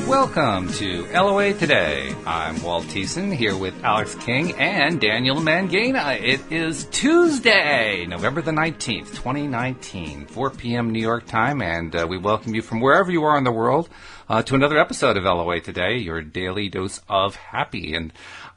Welcome to LOA Today. I'm Walt Thiessen here with Alex King and Daniel Mangena. It is Tuesday, November the 19th, 2019, 4 p.m. New York time, and we welcome you from wherever you are in the world to another episode of LOA Today, your daily dose of happy. And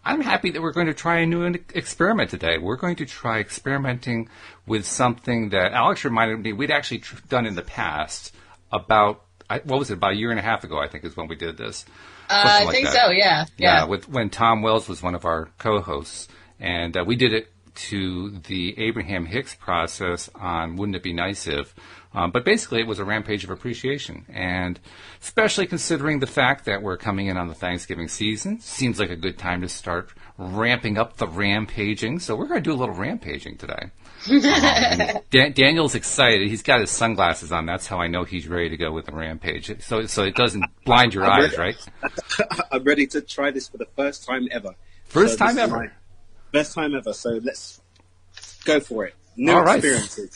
I'm happy that we're going to try a new experiment today. We're going to try experimenting with something that Alex reminded me we'd actually done in the past about, what was it, about a year and a half ago, I think, is when we did this. I think so, yeah. Yeah, when Tom Wells was one of our co-hosts. And we did it to the Abraham Hicks process on Wouldn't It Be Nice If? But basically, it was a rampage of appreciation. And especially considering the fact that we're coming in on the Thanksgiving season, seems like a good time to start ramping up the rampaging. So we're going to do a little rampaging today. Daniel's excited. He's got his sunglasses on. That's how I know he's ready to go with the rampage. So it doesn't blind your eyes, right? I'm ready to try this for the first time ever. First time ever? Best time ever. So let's go for it. New All right. experiences.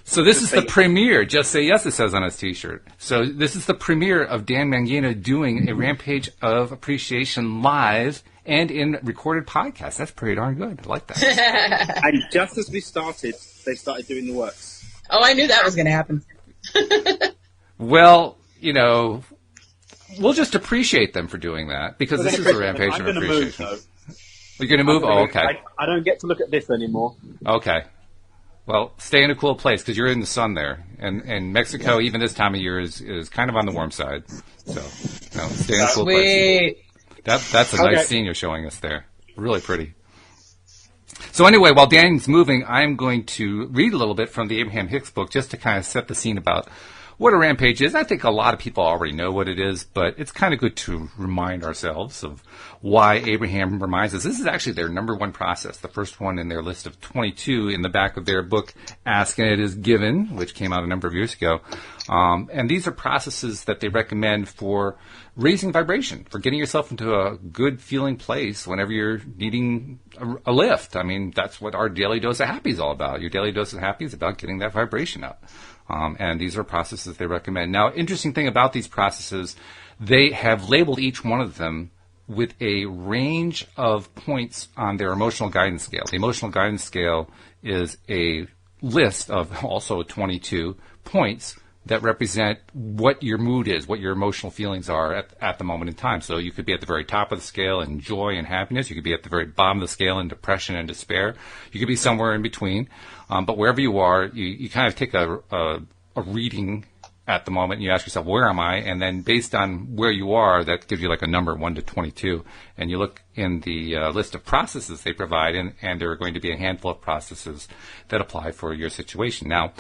So this is the premiere. Just Say Yes, it says on his T-shirt. So this is the premiere of Dan Mangena doing a Rampage of Appreciation live and in recorded podcast. That's pretty darn good. I like that. And just as we started, they started doing the works. Oh, I knew that was going to happen. Well, you know, we'll just appreciate them for doing that because this is a Rampage of Appreciation. Move, You're going to move? Oh, okay. I don't get to look at this anymore. Okay. Well, stay in a cool place because you're in the sun there. And Mexico, even this time of year, is kind of on the warm side. So, stay in a cool place. That's a nice scene you're showing us there. Really pretty. So anyway, while Dan's moving, I'm going to read a little bit from the Abraham Hicks book just to kind of set the scene about what a rampage is. I think a lot of people already know what it is, but it's kind of good to remind ourselves of why Abraham reminds us. This is actually their number one process, the first one in their list of 22 in the back of their book, Ask and It Is Given, which came out a number of years ago. And these are processes that they recommend for raising vibration, for getting yourself into a good feeling place whenever you're needing a lift. I mean, that's what our daily dose of happy is all about. Your daily dose of happy is about getting that vibration up. And these are processes they recommend. Now, interesting thing about these processes, they have labeled each one of them with a range of points on their emotional guidance scale. The emotional guidance scale is a list of also 22 points that represent what your mood is, what your emotional feelings are at the moment in time. So you could be at the very top of the scale in joy and happiness. You could be at the very bottom of the scale in depression and despair. You could be somewhere in between. But wherever you are, you kind of take a reading at the moment and you ask yourself, where am I? And then based on where you are, that gives you like a number, 1 to 22. And you look in the list of processes they provide, and there are going to be a handful of processes that apply for your situation. Now,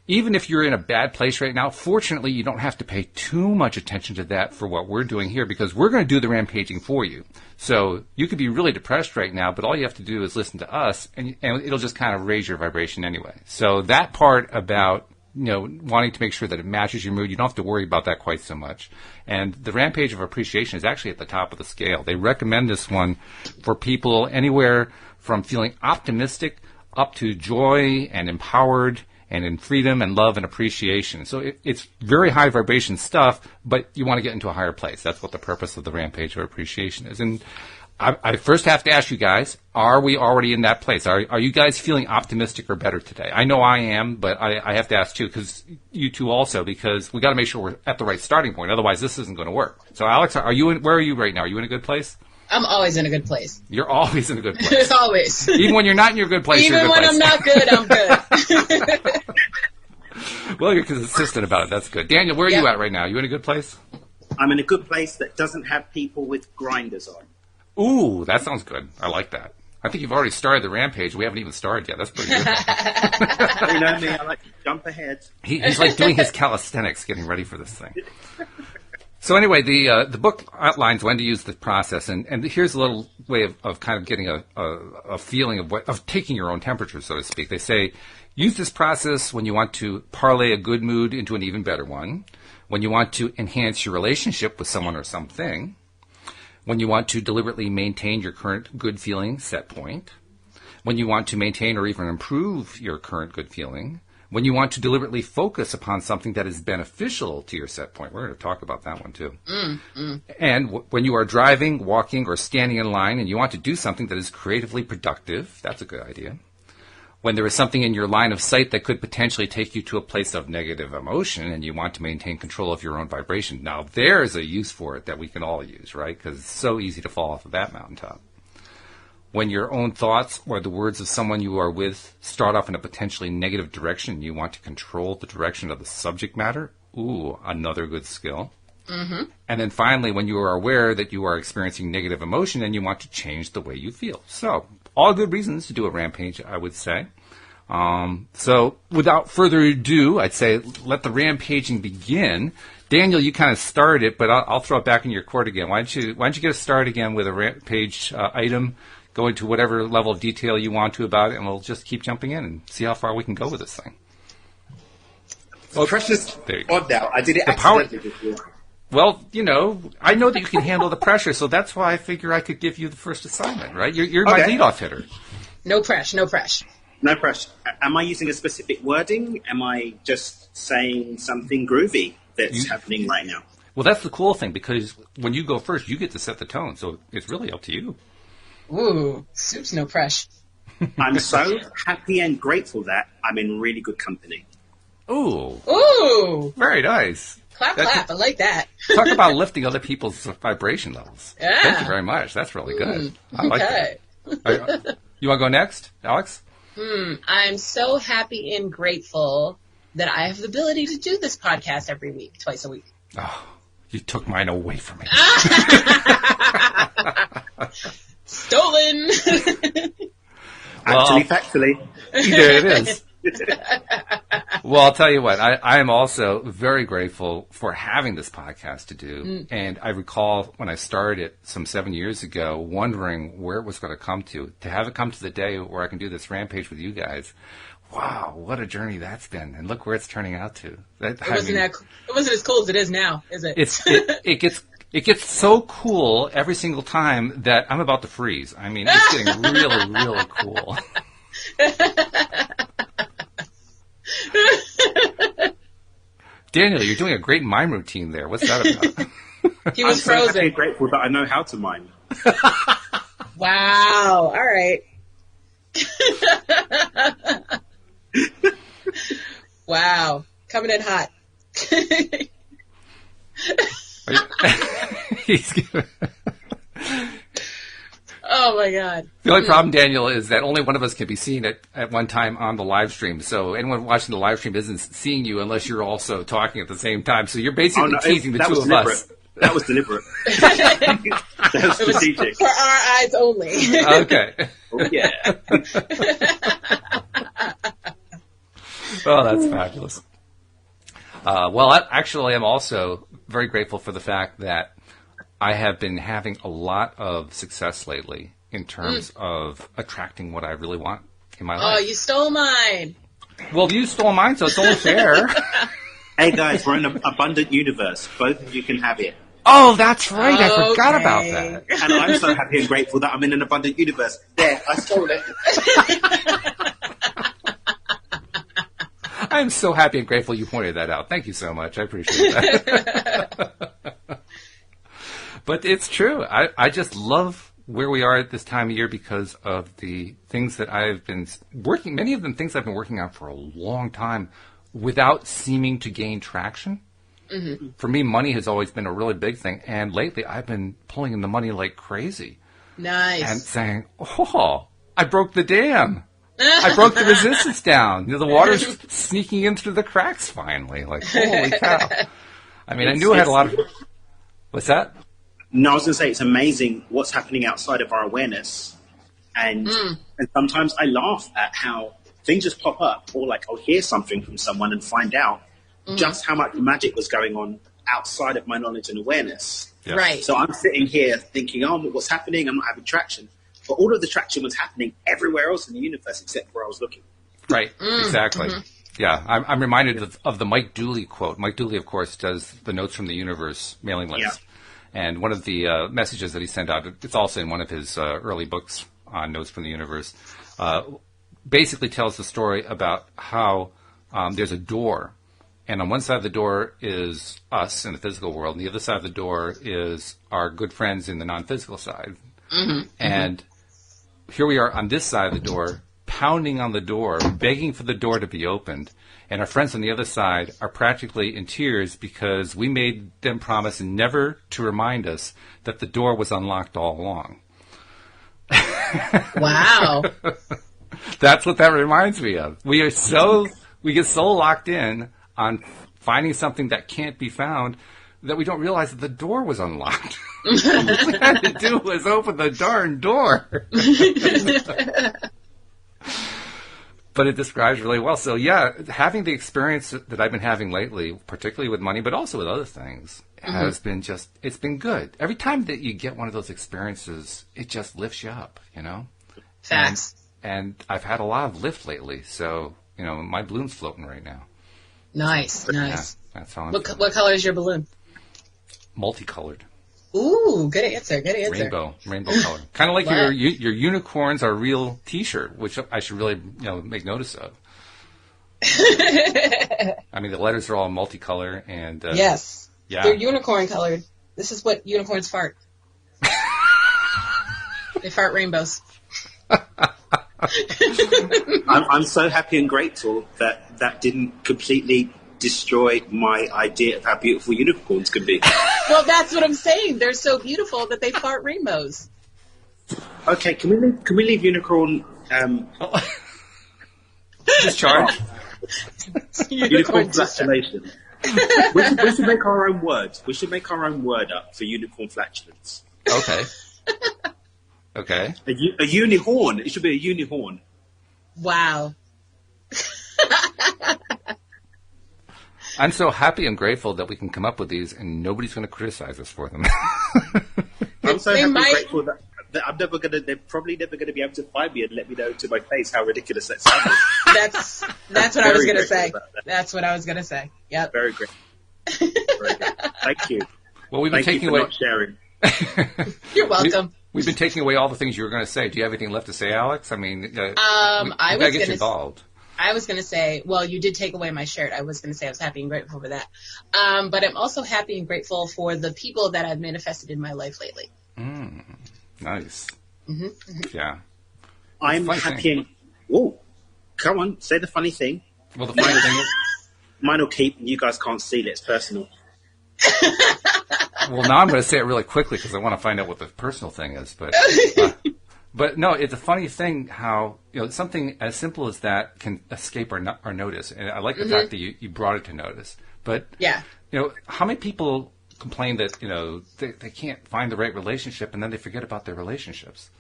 even if you're in a bad place right now, fortunately, you don't have to pay too much attention to that for what we're doing here because we're going to do the rampaging for you. So you could be really depressed right now, but all you have to do is listen to us, and it'll just kind of raise your vibration anyway. So that part about, wanting to make sure that it matches your mood, you don't have to worry about that quite so much. And the Rampage of Appreciation is actually at the top of the scale. They recommend this one for people anywhere from feeling optimistic up to joy and empowered and in freedom and love and appreciation. So it's very high vibration stuff, but you want to get into a higher place. That's what the purpose of the Rampage of Appreciation is. And I first have to ask you guys, are we already in that place? Are you guys feeling optimistic or better today? I know I am, but I have to ask too, because you two also, because we got to make sure we're at the right starting point. Otherwise, this isn't going to work. So Alex, where are you right now? Are you in a good place? I'm always in a good place. You're always in a good place. Always. Even when you're not in your good place, Even you're in a good place. Even when I'm not good, I'm good. Well, you're consistent about it. That's good. Daniel, where are you at right now? You in a good place? I'm in a good place that doesn't have people with grinders on. Ooh, that sounds good. I like that. I think you've already started the rampage. We haven't even started yet. That's pretty good. You know me, I like to jump ahead. He's like doing his calisthenics, getting ready for this thing. So anyway, the book outlines when to use the process, and here's a little way of kind of getting a feeling of taking your own temperature, so to speak. They say, use this process when you want to parlay a good mood into an even better one, when you want to enhance your relationship with someone or something, when you want to deliberately maintain your current good feeling set point, when you want to maintain or even improve your current good feeling, When you want to deliberately focus upon something that is beneficial to your set point. We're going to talk about that one too. And when you are driving, walking, or standing in line and you want to do something that is creatively productive, that's a good idea. When there is something in your line of sight that could potentially take you to a place of negative emotion and you want to maintain control of your own vibration. Now, there's a use for it that we can all use, right? Because it's so easy to fall off of that mountaintop. When your own thoughts or the words of someone you are with start off in a potentially negative direction and you want to control the direction of the subject matter, ooh, another good skill. And then finally, when you are aware that you are experiencing negative emotion and you want to change the way you feel. So, all good reasons to do a rampage, I would say. So, without further ado, I'd say let the rampaging begin. Daniel, you kind of started it, but I'll throw it back in your court again. Why don't you get us started again with a rampage item? Go into whatever level of detail you want to about it, and we'll just keep jumping in and see how far we can go with this thing. Well, pressure's on now. I did it accidentally before. Well, I know that you can handle the pressure, so that's why I figure I could give you the first assignment, right? You're my leadoff hitter. No pressure. No pressure. Am I using a specific wording? Am I just saying something groovy that's happening right now? Well, that's the cool thing, because when you go first, you get to set the tone, so it's really up to you. Ooh, Soup's no pressure. I'm so happy and grateful that I'm in really good company. Ooh. Very nice. Clap. I like that. Talk about lifting other people's vibration levels. Yeah. Thank you very much. That's really good. I like that. You want to go next, Alex? I'm so happy and grateful that I have the ability to do this podcast every week, twice a week. Oh, you took mine away from me. Stolen. Actually, factually. There it is. Well, I'll tell you what, I am also very grateful for having this podcast to do. And I recall when I started it some 7 years ago, wondering where it was going to come to have it come to the day where I can do this rampage with you guys. Wow, what a journey that's been. And look where it's turning out to. It wasn't as cool as it is now, is it? It gets so cool every single time that I'm about to freeze. I mean, it's getting really, really cool. Daniel, you're doing a great mime routine there. What's that about? He was frozen. I'm so happy and grateful that I know how to mime. Wow. All right. Wow. Coming in hot. Oh my God. The only problem, Daniel, is that only one of us can be seen at one time on the live stream. So anyone watching the live stream isn't seeing you unless you're also talking at the same time. So you're basically teasing the two of us. That was deliberate. That was strategic. For our eyes only. Okay. Oh, yeah. Oh, that's fabulous. Well, I'm also very grateful for the fact that I have been having a lot of success lately in terms of attracting what I really want in my life. Oh, you stole mine. Well, you stole mine, so it's only fair. Hey, guys, we're in an abundant universe. Both of you can have it. Oh, that's right. I forgot about that. And I'm so happy and grateful that I'm in an abundant universe. There, I stole it. I'm so happy and grateful you pointed that out. Thank you so much. I appreciate that. But it's true. I just love where we are at this time of year because of the things that I've been working, many of them things I've been working on for a long time without seeming to gain traction. Mm-hmm. For me, money has always been a really big thing. And lately, I've been pulling in the money like crazy. Nice. And saying, oh, I broke the dam. I broke the resistance down. The water's sneaking in through the cracks finally. Like, holy cow. I mean, I knew I had a lot of... What's that? No, I was going to say, it's amazing what's happening outside of our awareness. And sometimes I laugh at how things just pop up, or like I'll hear something from someone and find out just how much magic was going on outside of my knowledge and awareness. Yes. Right. So I'm sitting here thinking, oh, what's happening? I'm not having traction. But all of the traction was happening everywhere else in the universe except where I was looking. Right, exactly. Mm-hmm. Yeah, I'm reminded of the Mike Dooley quote. Mike Dooley, of course, does the Notes from the Universe mailing list. Yeah. And one of the messages that he sent out, it's also in one of his early books on Notes from the Universe, basically tells the story about how there's a door. And on one side of the door is us in the physical world, and the other side of the door is our good friends in the non-physical side. Mm-hmm. And here we are on this side of the door, pounding on the door, begging for the door to be opened. And our friends on the other side are practically in tears because we made them promise never to remind us that the door was unlocked all along. Wow. That's what that reminds me of. We get so locked in on finding something that can't be found that we don't realize that the door was unlocked. All we had to do was open the darn door. But it describes really well. So yeah, having the experience that I've been having lately, particularly with money, but also with other things, has been it's been good. Every time that you get one of those experiences, it just lifts you up, you know? Facts. And I've had a lot of lift lately, so, you know, my balloon's floating right now. Nice. Yeah, that's how I'm feeling. What color is your balloon? Multicolored. Ooh, good answer. Rainbow color. Kind of like your unicorns are real T-shirt, which I should really, you know, make notice of. I mean, the letters are all multicolor, and yes, yeah, they're unicorn colored. This is what unicorns fart. They fart rainbows. I'm so happy and grateful that didn't completely destroy my idea of how beautiful unicorns can be. Well, that's what I'm saying. They're so beautiful that they fart rainbows. Okay, can we leave unicorn discharge? Unicorn flatulation. We should make our own words. We should make our own word up for unicorn flatulence. Okay. Okay. A unihorn. It should be a unihorn. Wow. I'm so happy and grateful that we can come up with these, and nobody's going to criticize us for them. I'm so happy and grateful that they're probably never going to be able to find me and let me know to my face how ridiculous that sounded. That's what I was going to say. That's what I was going to say. Yep. Very great. Thank you. Well, we've been taking away. Not sharing. You're welcome. We've been taking away all the things you were going to say. Do you have anything left to say, Alex? I mean, I was get you involved. I was going to say, well, you did take away my shirt. I was going to say I was happy and grateful for that. But I'm also happy and grateful for the people that I've manifested in my life lately. Nice. Mm-hmm. Yeah. I'm happy and... Whoa. Come on, say the funny thing. Well, the funny thing is... Mine will keep, you guys can't see it. It's personal. Well, now I'm going to say it really quickly because I want to find out what the personal thing is. But no, it's a funny thing how, you know, something as simple as that can escape our notice. And I like the fact that you brought it to notice. But, yeah, you know, how many people complain that, you know, they can't find the right relationship and then they forget about their relationships?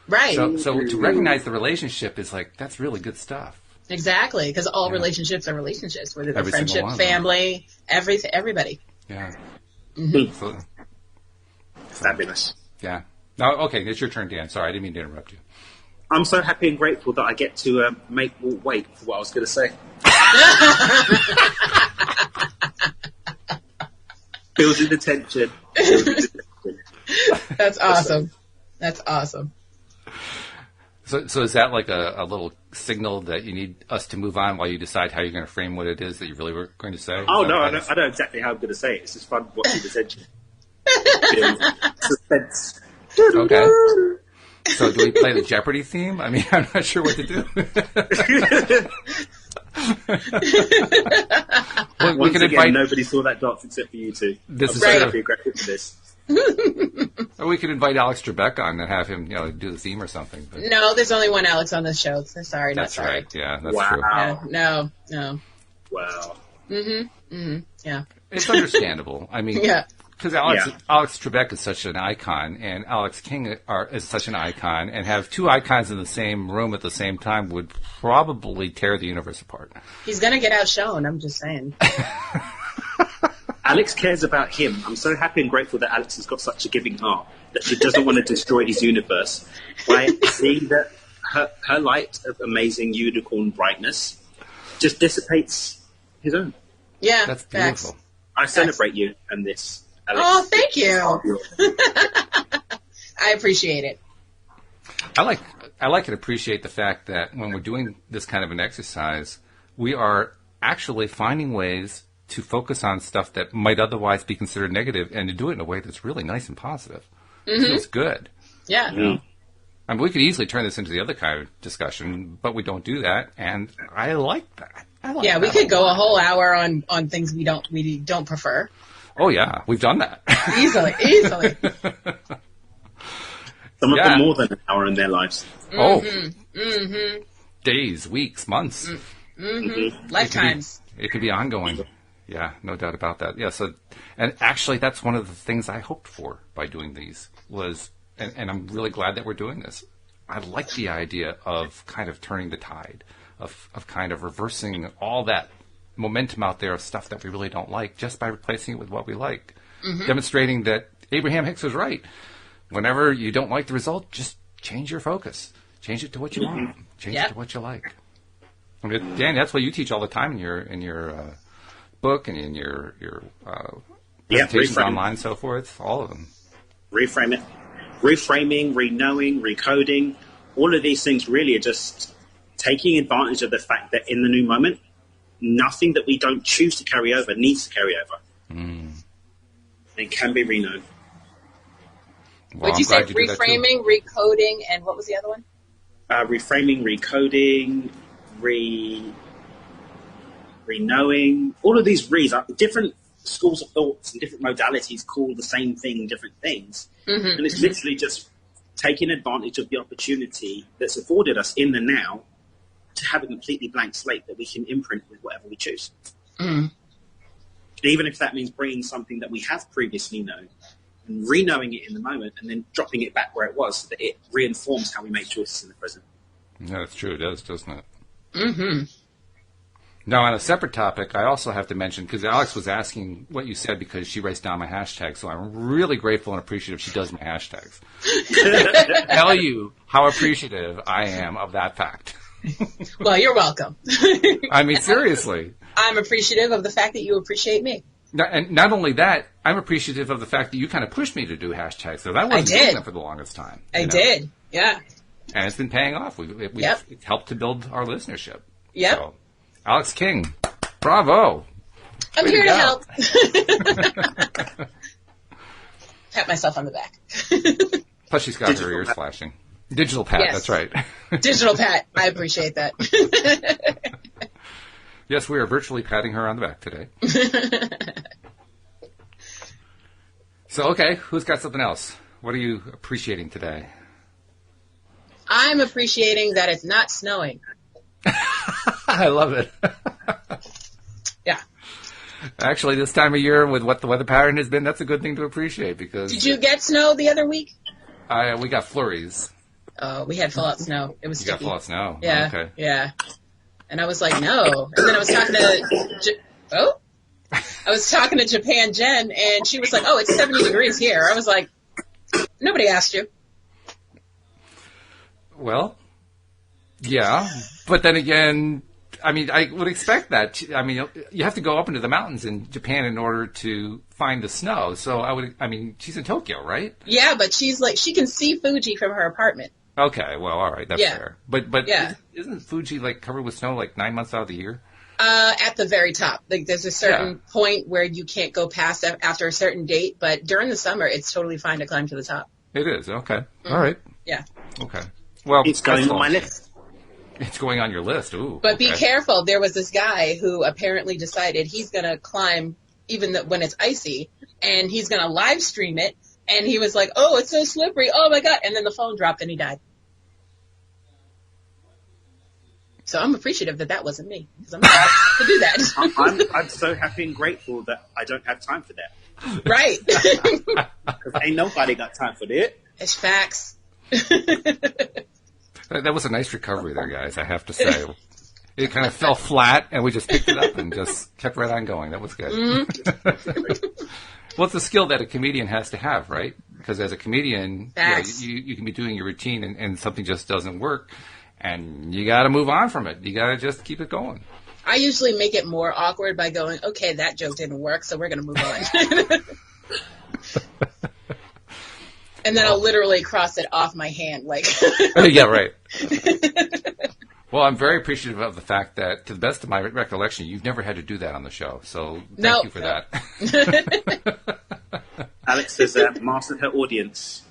Right. So to recognize the relationship is like, that's really good stuff. Exactly. Because all relationships are relationships, whether they're friendship, family, everybody. Yeah. Mm-hmm. So, fabulous. Yeah. No, okay, it's your turn, Dan. Sorry, I didn't mean to interrupt you. I'm so happy and grateful that I get to make Walt wait for what I was going to say. Building the tension. That's awesome. That's awesome. So is that like a little signal that you need us to move on while you decide how you're going to frame what it is that you really were going to say? Oh, no, I know exactly how I'm going to say it. It's just fun watching the tension. Suspense. Okay. So do we play the Jeopardy theme? I mean, I'm not sure what to do. Well, once again, nobody saw that dance except for you two. This is right. Aggressive for this. Or we could invite Alex Trebek on and have him, you know, do the theme or something. But... No, there's only one Alex on this show. So sorry, that's not sorry. Right. Yeah, that's true. Yeah, no. Wow. Yeah. It's understandable. I mean, yeah. Because Alex Trebek is such an icon, and Alex King is such an icon, and have two icons in the same room at the same time would probably tear the universe apart. He's going to get outshone, I'm just saying. Alex cares about him. I'm so happy and grateful that Alex has got such a giving heart that she doesn't want to destroy his universe by seeing that her light of amazing unicorn brightness just dissipates his own. Yeah, that's beautiful. I celebrate you and this. Alex. Oh, thank you. I appreciate it. I like and appreciate the fact that when we're doing this kind of an exercise, we are actually finding ways to focus on stuff that might otherwise be considered negative and to do it in a way that's really nice and positive. It feels good. Yeah. I mean, we could easily turn this into the other kind of discussion, but we don't do that, and I like that. We could go a whole hour on things we don't prefer. Oh yeah, we've done that. Easily. Some of them more than an hour in their lives. Days, weeks, months. Lifetimes. It could be ongoing. Yeah, no doubt about that. Yeah, so, and actually that's one of the things I hoped for by doing these was, and I'm really glad that we're doing this. I like the idea of kind of turning the tide, of kind of reversing all that momentum out there of stuff that we really don't like just by replacing it with what we like. Demonstrating that Abraham Hicks was right. Whenever you don't like the result, just change your focus. Change it to what you want. Change it to what you like. I mean, Dan, that's what you teach all the time in your book and in your presentations online and so forth. All of them. Reframing, reknowing, recoding. All of these things really are just taking advantage of the fact that in the new moment, nothing that we don't choose to carry over needs to carry over. It can be reknown. Well, would you say reframing, recoding, and what was the other one? Reframing, recoding, reknowing. All of these re's are different schools of thoughts and different modalities call the same thing different things. And it's literally just taking advantage of the opportunity that's afforded us in the now to have a completely blank slate that we can imprint with whatever we choose. Even if that means bringing something that we have previously known and re-knowing it in the moment and then dropping it back where it was so that it reinforms how we make choices in the present. Yeah, that's true. It does, doesn't it? Now, on a separate topic, I also have to mention, because Alex was asking what you said because she writes down my hashtags, so I'm really grateful and appreciative she does my hashtags. Tell you how appreciative I am of that fact. Well, you're welcome. I mean, seriously. I'm appreciative of the fact that you appreciate me. And not only that, I'm appreciative of the fact that you kind of pushed me to do hashtags, so that wasn't doing that for the longest time. I did, yeah. And it's been paying off. It's helped to build our listenership. Yep. So, Alex King, bravo. I'm here to help. Pat myself on the back. Plus, she's got her ears flashing. Digital Pat, yes. That's right. Digital Pat, I appreciate that. Yes, we are virtually patting her on the back today. So, okay, who's got something else? What are you appreciating today? I'm appreciating that it's not snowing. I love it. Yeah. Actually, this time of year, with what the weather pattern has been, that's a good thing to appreciate. Because did you get snow the other week? We got flurries. Oh, we had fallout snow. It was sticky. You got fallout snow? Yeah. Oh, okay. Yeah. And I was like, no. And then I was talking to... I was talking to Japan Jen, and she was like, oh, it's 70 degrees here. I was like, nobody asked you. Well, yeah. But then again, I mean, I would expect that. I mean, you have to go up into the mountains in Japan in order to find the snow. So she's in Tokyo, right? Yeah, but she's like, she can see Fuji from her apartment. Okay, well, all right, that's fair. But yeah. Isn't Fuji like covered with snow like 9 months out of the year? At the very top. Like there's a certain point where you can't go past after a certain date, but during the summer it's totally fine to climb to the top. It is, okay. All right. Yeah. Okay. Well, it's going on my list. It's going on your list. Ooh. But be careful. There was this guy who apparently decided he's going to climb even when it's icy, and he's going to live stream it. And he was like, "Oh, it's so slippery! Oh my god!" And then the phone dropped, and he died. So I'm appreciative that wasn't me, because I'm not to do that. I'm so happy and grateful that I don't have time for that. Right. Because ain't nobody got time for that. It's facts. That was a nice recovery there, guys, I have to say. It kind of fell flat, and we just picked it up and just kept right on going. That was good. Mm-hmm. Well, it's a skill that a comedian has to have, right? Because as a comedian, you can be doing your routine and something just doesn't work, and you got to move on from it. You got to just keep it going. I usually make it more awkward by going, okay, that joke didn't work, so we're going to move on. And then I'll literally cross it off my hand, like. Yeah, right. Well, I'm very appreciative of the fact that, to the best of my recollection, you've never had to do that on the show. So thank you for that. Alex has mastered her audience.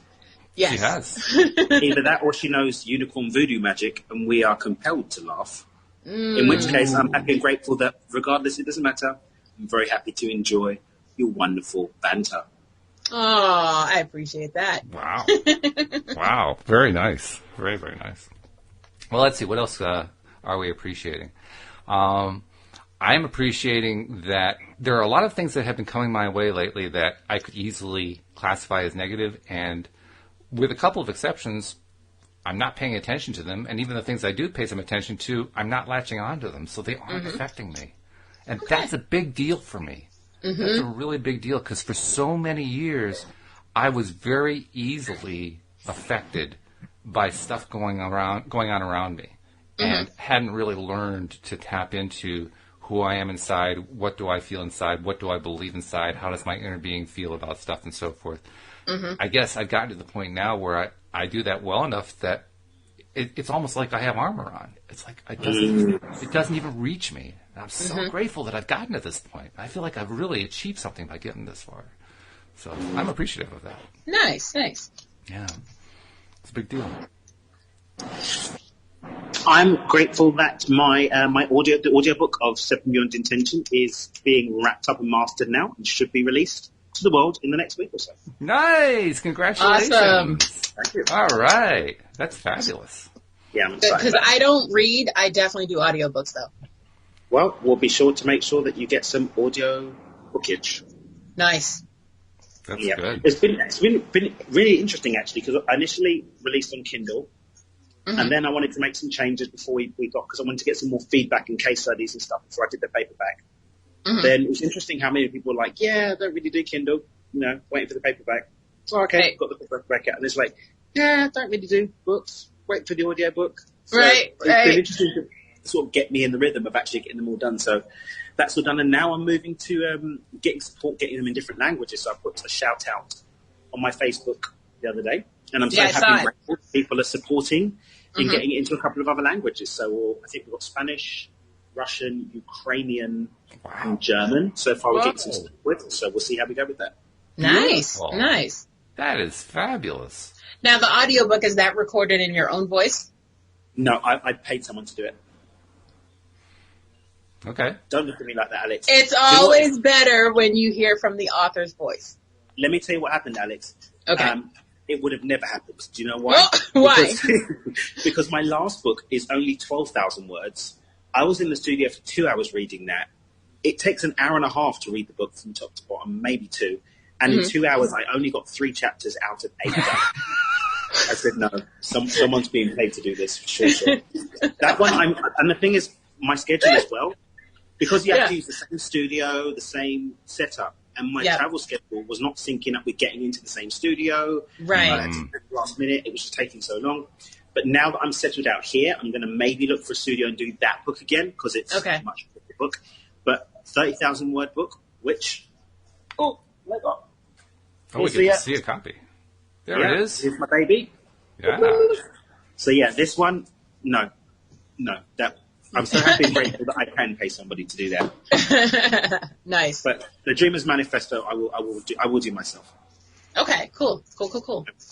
Yes. She has. Either that or she knows unicorn voodoo magic and we are compelled to laugh. In which case, I'm happy and grateful that regardless, it doesn't matter. I'm very happy to enjoy your wonderful banter. Oh, I appreciate that. Wow. Wow. Very nice. Very, very nice. Well, let's see. What else are we appreciating? I'm appreciating that there are a lot of things that have been coming my way lately that I could easily classify as negative, and with a couple of exceptions, I'm not paying attention to them, and even the things I do pay some attention to, I'm not latching on to them, so they aren't affecting me. And that's a big deal for me. That's a really big deal, because for so many years, I was very easily affected by stuff going on around me, and hadn't really learned to tap into who I am inside, what do I feel inside, what do I believe inside, how does my inner being feel about stuff, and so forth. I guess I've gotten to the point now where I do that well enough that it's almost like I have armor on. It's like it doesn't even reach me. And I'm so grateful that I've gotten to this point. I feel like I've really achieved something by getting this far. So I'm appreciative of that. Nice. Yeah. It's a big deal. I'm grateful that my the audiobook of Seven Beyond Intention is being wrapped up and mastered now and should be released to the world in the next week or so. Nice! Congratulations! Awesome. Thank you. All right. That's fabulous. Yeah, I'm excited. Because I don't read, I definitely do audiobooks though. Well, we'll be sure to make sure that you get some audio bookage. Nice. That's good. It's been really interesting actually, because I initially released on Kindle, and then I wanted to make some changes before we got, because I wanted to get some more feedback and case studies and stuff before I did the paperback. Then it was interesting how many people were like, yeah, I don't really do Kindle, waiting for the paperback. So okay, got the paperback out, and it's like, yeah, I don't really do books, wait for the audiobook. So Right. It's been interesting to sort of get me in the rhythm of actually getting them all done. So that's all done, and now I'm moving to getting support, getting them in different languages. So I put a shout out on my Facebook the other day, and I'm so happy and grateful people are supporting in getting it into a couple of other languages. So I think we've got Spanish, Russian, Ukrainian, and German. So far we're getting some stuff with, so we'll see how we go with that. Nice. Beautiful. Nice. That is fabulous. Now the audiobook, is that recorded in your own voice? No, I paid someone to do it. Okay. Don't look at me like that, Alex. It's always better when you hear from the author's voice. Let me tell you what happened, Alex. Okay. It would have never happened. Do you know why? Why? Because my last book is only 12,000 words. I was in the studio for 2 hours reading that. It takes an hour and a half to read the book from top to bottom, maybe 2. And in 2 hours, I only got 3 chapters out of 8 done. I said, no, someone's being paid to do this. Sure. That one, and the thing is, my schedule as well, because you have to use the same studio, the same setup, and my travel schedule was not syncing up with getting into the same studio. Right. Last minute, it was just taking so long. But now that I'm settled out here, I'm going to maybe look for a studio and do that book again, because it's a much bigger book. But 30,000 word book, which, I got. Oh, we get to see a copy. There it is. Here's my baby. Yeah. So this one, no. That I'm so happy and grateful that I can pay somebody to do that. Nice. But the Dreamer's Manifesto, I will do myself. Okay. Cool.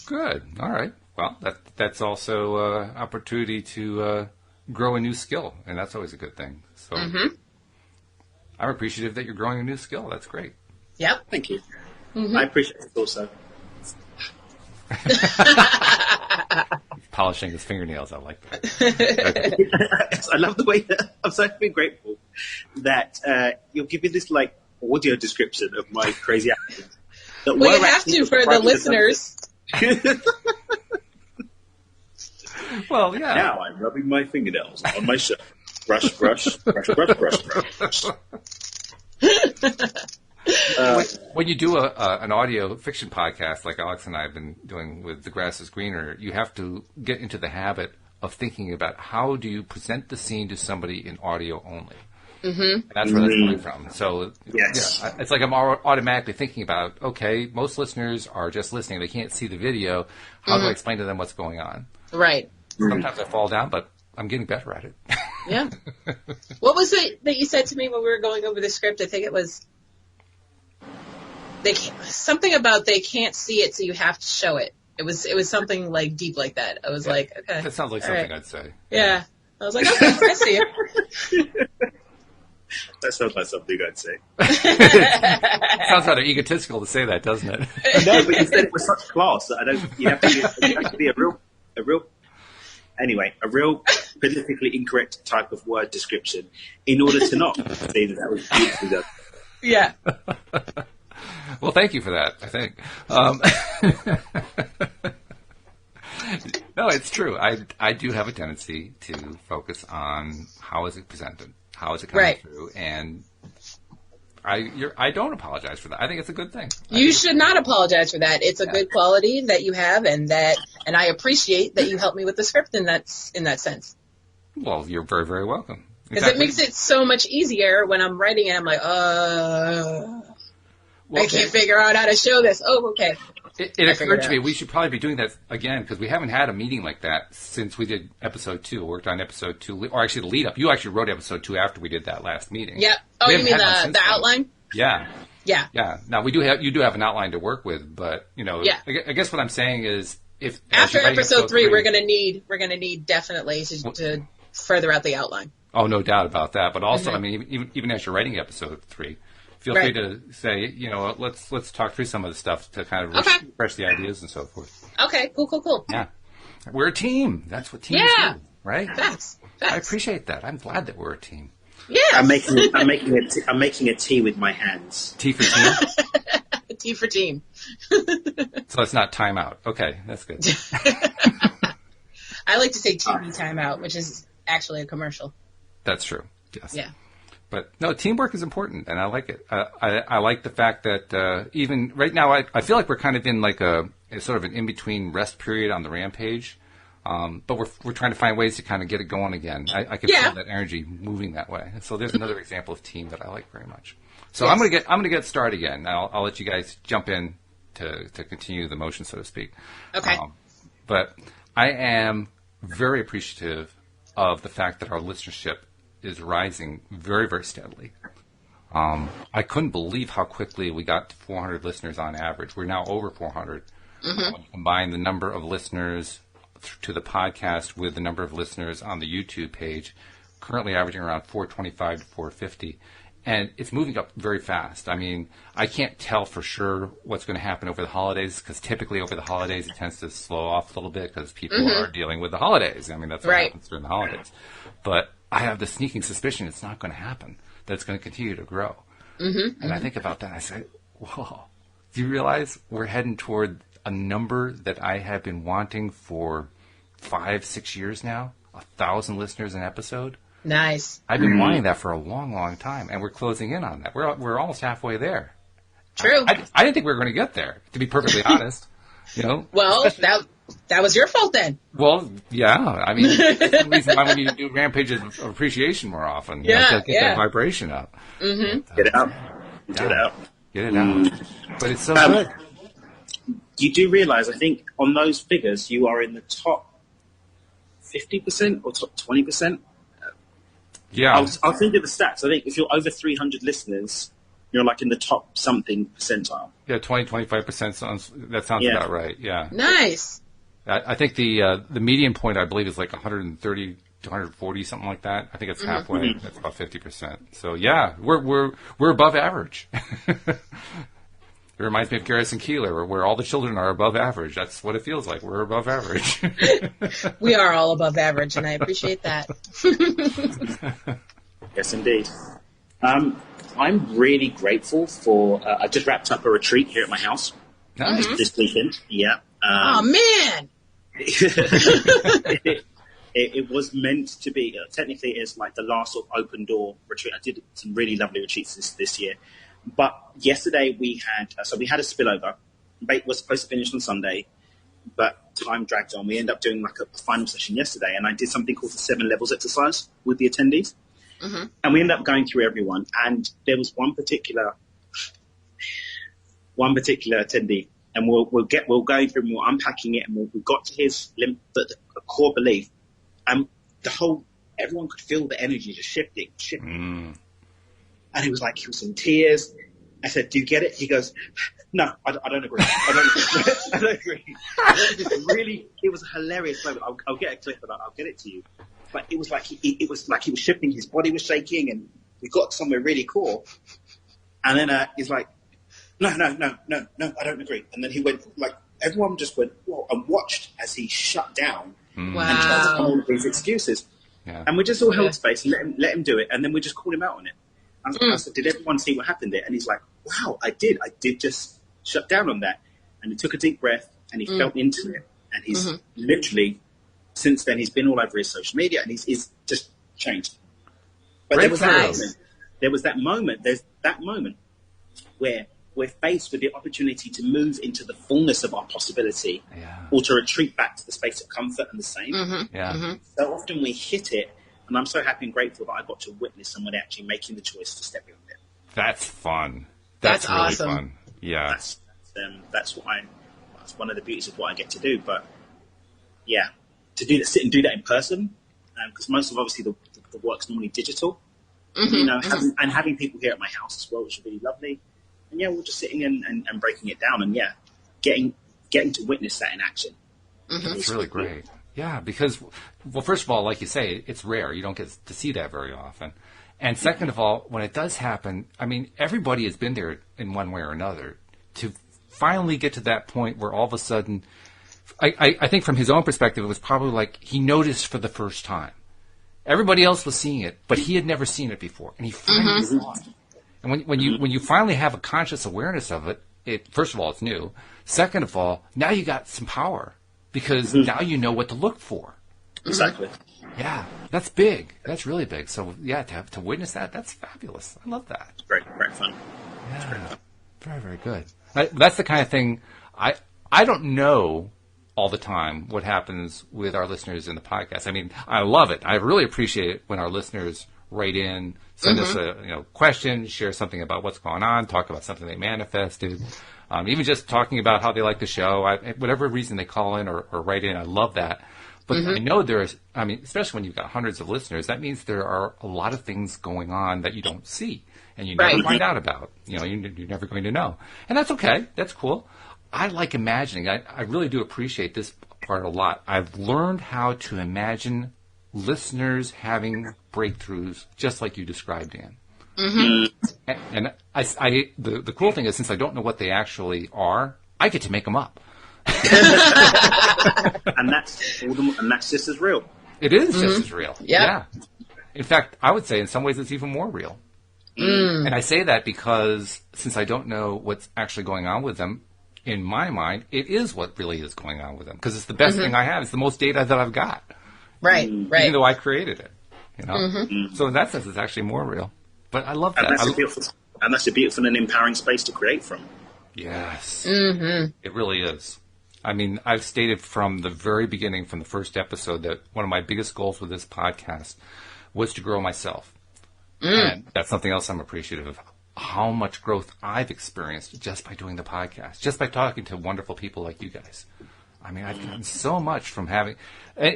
Good. All right. Well, that's also an opportunity to grow a new skill, and that's always a good thing. So I'm appreciative that you're growing a new skill. That's great. Yep. Thank you. I appreciate it also. Polishing his fingernails. I like that. Okay. I love the way that I'm so happy and grateful that you'll give me this audio description of my crazy actions. Well, you have to for the listeners. Well, yeah. Now I'm rubbing my fingernails on my shirt. Brush, brush, brush, brush, brush, brush. When you do an audio fiction podcast like Alex and I have been doing with The Grass is Greener, you have to get into the habit of thinking about how do you present the scene to somebody in audio only. And that's where that's coming from. So it's like I'm automatically thinking about, okay, most listeners are just listening. They can't see the video. How do I explain to them what's going on? Right. Sometimes I fall down, but I'm getting better at it. Yeah. What was it that you said to me when we were going over the script? I think it was something about they can't see it, so you have to show it. It was something like deep like that. I was like, okay. That sounds like something I'd say. Yeah. I was like, okay, I see it. That sounds like something I'd say. Sounds rather egotistical to say that, doesn't it? No, but you said it with such class that you have to be a real politically incorrect type of word description in order to not say that was beautifully done. Yeah. Well, thank you for that, I think. No, it's true. I do have a tendency to focus on how is it presented, how is it coming through, and I don't apologize for that. I think it's a good thing. You should not apologize for that. It's a good quality that you have, and I appreciate that you helped me with the script in that sense. Well, you're very, very welcome. Because it makes it so much easier when I'm writing it. I'm like, I can't figure out how to show this. Oh, okay. It occurred to me we should probably be doing that again because we haven't had a meeting like that since we did episode 2. Worked on episode 2, or actually the lead up. You actually wrote episode 2 after we did that last meeting. Yep. Oh, you mean the outline? Yeah. Yeah. Yeah. Now you do have an outline to work with, but I guess what I'm saying is if after episode 3, we're gonna need definitely to further out the outline. Oh, no doubt about that. But also, I mean, even as you're writing episode 3. Feel free to say, let's talk through some of the stuff to kind of refresh the ideas and so forth. Okay, cool. Yeah. We're a team. That's what teams do, right? Facts. I appreciate that. I'm glad that we're a team. Yeah. I'm making a tea with my hands. Tea for team? Tea for team. So it's not time out. Okay, that's good. I like to say TV time out, which is actually a commercial. That's true. Yes. Yeah. But no, teamwork is important, and I like it. I like the fact that even right now, I feel like we're kind of in like a sort of an in-between rest period on the Rampage, but we're trying to find ways to kind of get it going again. I can feel that energy moving that way. So there's another example of team that I like very much. So I'm gonna get started again. I'll let you guys jump in to continue the motion, so to speak. Okay. But I am very appreciative of the fact that our listenership is rising very, very steadily. I couldn't believe how quickly we got to 400 listeners on average. We're now over 400. When you combine the number of listeners to the podcast with the number of listeners on the YouTube page, currently averaging around 425 to 450. And it's moving up very fast. I mean, I can't tell for sure what's going to happen over the holidays because typically over the holidays it tends to slow off a little bit because people are dealing with the holidays. I mean, that's what happens during the holidays. But I have the sneaking suspicion it's not going to happen, that it's going to continue to grow. And I think about that and I say, whoa, do you realize we're heading toward a number that I have been wanting for 5-6 years now? 1,000 listeners an episode? Nice. I've been wanting that for a long, long time, and we're closing in on that. We're almost halfway there. True. I didn't think we were going to get there, to be perfectly honest. Well, that was your fault then. Well, yeah. I mean, that's the reason why we need to do Rampage of Appreciation more often. To get that vibration up. Get it out. Get it out. But it's so good. You do realize, I think, on those figures, you are in the top 50% or top 20%. Yeah. I'll think of the stats. I think if you're over 300 listeners, you're like in the top something percentile. Yeah, 20-25%. That sounds about right. Yeah. Nice. I think the median point, I believe, is like 130 to 140, something like that. I think it's halfway. That's about 50%. So yeah, we're above average. It reminds me of Garrison Keillor, where all the children are above average. That's what it feels like. We're above average. We are all above average, and I appreciate that. Yes, indeed. I'm really grateful for... I just wrapped up a retreat here at my house. Nice. This weekend. Yeah. Oh, man! It was meant to be... technically, it's like the last sort of open door retreat. I did some really lovely retreats this year. But yesterday we had a spillover. It was supposed to finish on Sunday, but time dragged on. We ended up doing like a final session yesterday, and I did something called the 7 levels exercise with the attendees. And we ended up going through everyone, and there was one particular attendee, and we'll go through and we're unpacking it, and we got to his core belief. everyone could feel the energy just shifting. And he was in tears. I said, do you get it? He goes, no, I don't agree. I don't agree. It was a hilarious moment. I'll get a clip and I'll get it to you. But it was like he was shifting. His body was shaking, and we got somewhere really cool. And then he's like, no, I don't agree. And then he went, everyone just went, whoa, and watched as he shut down and tried to come up with these excuses. Yeah. And we just all held space and let him do it. And then we just called him out on it. I said, did everyone see what happened there? And he's like, wow, I did just shut down on that. And he took a deep breath and he felt into it. And he's literally, since then, he's been all over his social media and he's just changed. But there's that moment where we're faced with the opportunity to move into the fullness of our possibility or to retreat back to the space of comfort and the same. So often we hit it. And I'm so happy and grateful that I got to witness someone actually making the choice to step beyond it. That's fun. That's really awesome. Fun. Yeah. That's one of the beauties of what I get to do. But yeah, to sit and do that in person, because most of obviously the work's normally digital, having people here at my house as well, which is really lovely. And we're just sitting and breaking it down, and getting to witness that in action. That's really great. Yeah, because, well, first of all, like you say, it's rare. You don't get to see that very often. And second of all, when it does happen, I mean, everybody has been there in one way or another. To finally get to that point where all of a sudden, I think from his own perspective, it was probably like he noticed for the first time. Everybody else was seeing it, but he had never seen it before. And he finally saw it. And when you finally have a conscious awareness of it, first of all, it's new. Second of all, now you got some power. Because now you know what to look for. Exactly. Yeah, that's big. That's really big. So, to witness that, that's fabulous. I love that. It's great fun. Yeah, very, very good. That's the kind of thing, I don't know all the time what happens with our listeners in the podcast. I mean, I love it. I really appreciate it when our listeners write in, send us a question, share something about what's going on, talk about something they manifested. Even just talking about how they like the show, whatever reason they call in or write in, I love that. But I know especially when you've got hundreds of listeners, that means there are a lot of things going on that you don't see and you never find out about. You're never going to know. And that's okay. That's cool. I like imagining. I really do appreciate this part a lot. I've learned how to imagine listeners having breakthroughs just like you described, Dan. And the cool thing is, since I don't know what they actually are, I get to make them up. and that's just as real. It is just as real. Yeah. In fact, I would say in some ways it's even more real. And I say that because since I don't know what's actually going on with them, in my mind, it is what really is going on with them because it's the best thing I have. It's the most data that I've got. Right. Even though I created it, So in that sense, it's actually more real. But I love that. And that's a beautiful and empowering space to create from. Yes. It really is. I mean, I've stated from the very beginning, from the first episode, that one of my biggest goals with this podcast was to grow myself. And that's something else I'm appreciative of, how much growth I've experienced just by doing the podcast, just by talking to wonderful people like you guys. I mean, I've gotten so much from having...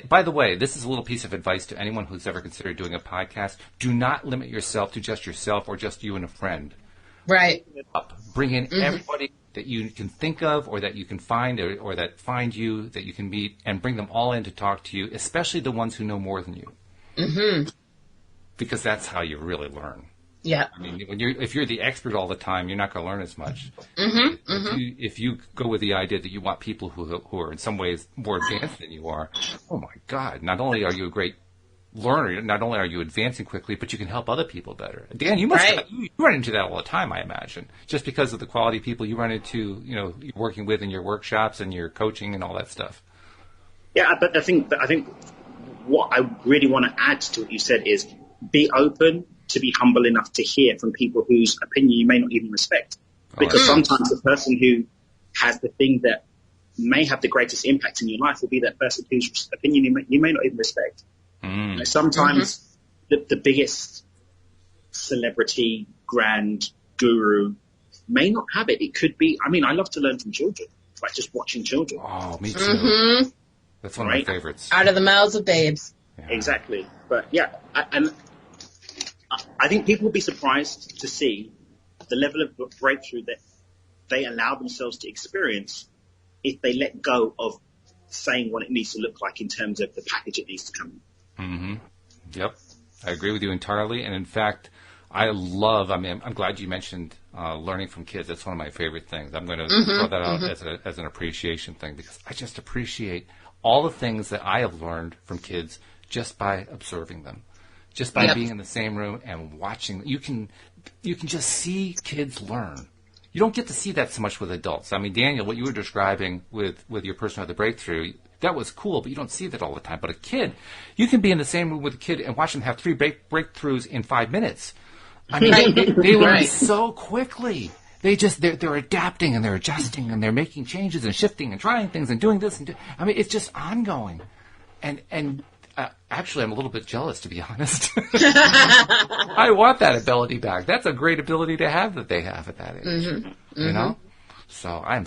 By the way, this is a little piece of advice to anyone who's ever considered doing a podcast. Do not limit yourself to just yourself or just you and a friend. Right. Bring in everybody that you can think of or that you can find or that find you, that you can meet, and bring them all in to talk to you, especially the ones who know more than you. Because that's how you really learn. Yeah. I mean, if you're the expert all the time, you're not going to learn as much. If you go with the idea that you want people who are in some ways more advanced than you are, oh my God! Not only are you a great learner, not only are you advancing quickly, but you can help other people better. Dan, you must you run into that all the time, I imagine, just because of the quality of people you run into, you're working with in your workshops and your coaching and all that stuff. Yeah, but I think what I really want to add to what you said is be open to be humble enough to hear from people whose opinion you may not even respect. Because sometimes the person who has the thing that may have the greatest impact in your life will be that person whose opinion you may not even respect. Sometimes the biggest celebrity, grand guru may not have it. It could be, I love to learn from children. It's like just watching children. Oh, me too. That's one of my favorites. Out of the mouths of babes. Yeah. Exactly. But yeah, I think people will be surprised to see the level of breakthrough that they allow themselves to experience if they let go of saying what it needs to look like in terms of the package it needs to come in. Mm-hmm. Yep. I agree with you entirely. And in fact, I'm glad you mentioned learning from kids. That's one of my favorite things. I'm going to throw that out as an appreciation thing, because I just appreciate all the things that I have learned from kids just by observing them, just by being in the same room and watching. You can just see kids learn. You don't get to see that so much with adults. I mean, Daniel, what you were describing with your person who had the breakthrough, that was cool, but you don't see that all the time. But a kid, you can be in the same room with a kid and watch them have 3 breakthroughs in 5 minutes. I mean, they learn so quickly. They're adapting and they're adjusting and they're making changes and shifting and trying things and doing this I mean, it's just ongoing. And actually, I'm a little bit jealous, to be honest. I want that ability back. That's a great ability to have that they have at that age. You know? So I'm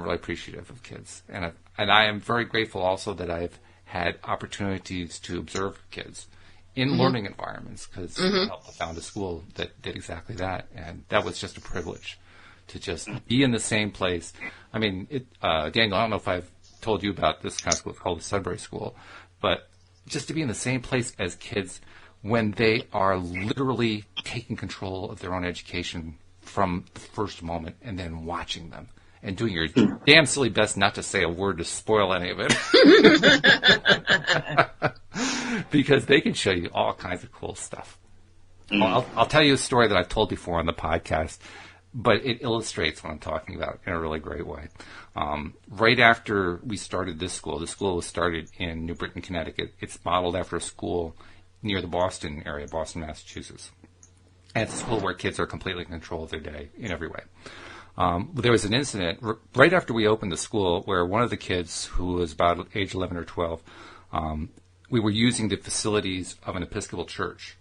really appreciative of kids, and I am very grateful also that I've had opportunities to observe kids in learning environments, because I found a school that did exactly that, and that was just a privilege to just be in the same place. I mean, Daniel, I don't know if I've told you about this kind of school. It's called the Sudbury School, but just to be in the same place as kids when they are literally taking control of their own education from the first moment, and then watching them and doing your damn silly best not to say a word to spoil any of it. Because they can show you all kinds of cool stuff. I'll tell you a story that I've told before on the podcast, but it illustrates what I'm talking about in a really great way. Right after we started the school was started in New Britain, Connecticut. It's modeled after a school near the Boston area, Boston, Massachusetts. And it's a school where kids are completely in control of their day in every way. There was an incident right after we opened the school where one of the kids, who was about age 11 or 12, we were using the facilities of an Episcopal church.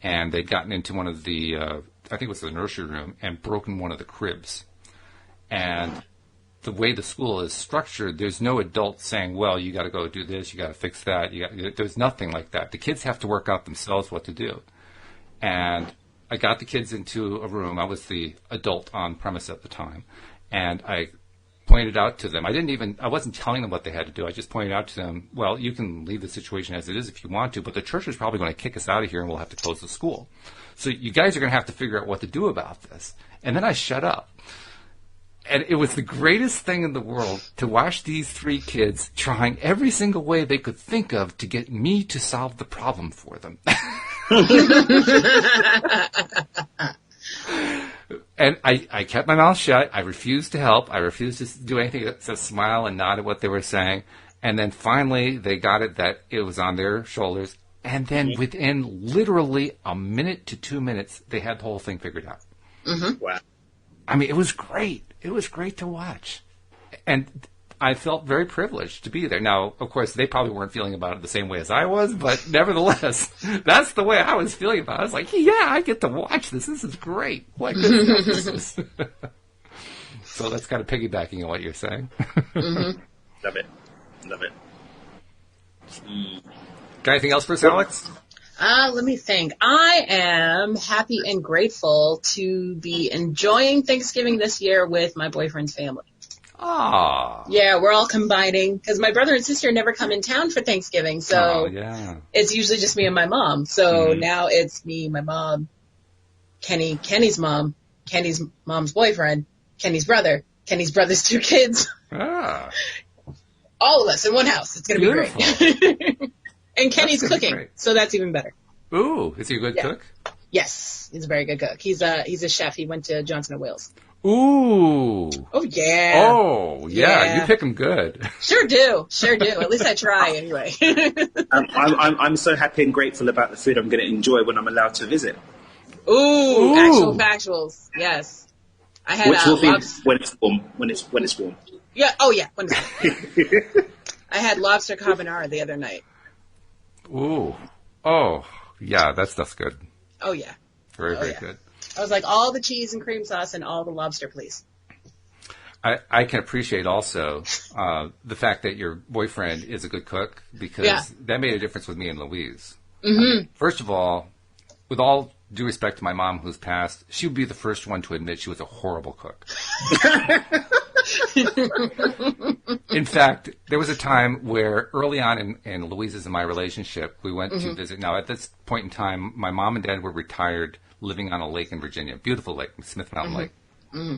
And they'd gotten into one of the, I think it was the nursery room, and broken one of the cribs. And the way the school is structured, there's no adult saying, well, you got to go do this, you got to fix that. There's nothing like that. The kids have to work out themselves what to do. And I got the kids into a room. I was the adult on premise at the time. And I pointed out to them. I wasn't telling them what they had to do. I just pointed out to them, well, you can leave the situation as it is if you want to, but the church is probably going to kick us out of here and we'll have to close the school. So you guys are going to have to figure out what to do about this. And then I shut up. And it was the greatest thing in the world to watch these 3 kids trying every single way they could think of to get me to solve the problem for them. And I kept my mouth shut. I refused to help. I refused to do anything except smile and nod at what they were saying. And then finally they got it that it was on their shoulders. And then within literally a minute to 2 minutes, they had the whole thing figured out. Wow. I mean, it was great. It was great to watch. And I felt very privileged to be there. Now, of course, they probably weren't feeling about it the same way as I was, but nevertheless, that's the way I was feeling about it. I was like, yeah, I get to watch this. This is great. What good stuff this is. So that's kind of piggybacking on what you're saying. Love it. Love it. Got anything else for us, Alex? Let me think. I am happy and grateful to be enjoying Thanksgiving this year with my boyfriend's family. Ah. Yeah, we're all combining because my brother and sister never come in town for Thanksgiving, so it's usually just me and my mom. So now it's me, my mom, Kenny's mom, Kenny's mom's boyfriend, Kenny's brother's 2 kids. Ah. All of us in one house. It's going to be great. And Kenny's cooking, so that's even better. Ooh, is he a good cook? Yes, he's a very good cook. He's a chef. He went to Johnson & Wales. Ooh. Oh, yeah. Oh, yeah. You pick him good. Sure do. At least I try anyway. I'm so happy and grateful about the food I'm going to enjoy when I'm allowed to visit. Ooh. Actual factuals. Yes. I had which will be when it's warm. When it's warm. Yeah. Oh, yeah. When it's warm. I had lobster carbonara the other night. Ooh. Oh, yeah, that stuff's good. Oh, yeah. Very good. I was like, all the cheese and cream sauce and all the lobster, please. I can appreciate also the fact that your boyfriend is a good cook, because that made a difference with me and Louise. Mm-hmm. First of all, with all due respect to my mom who's passed, she would be the first one to admit she was a horrible cook. In fact, there was a time where early on in Louise's and my relationship, we went to visit. Now, at this point in time, my mom and dad were retired, living on a lake in Virginia, beautiful lake, Smith Mountain Lake. Mm-hmm.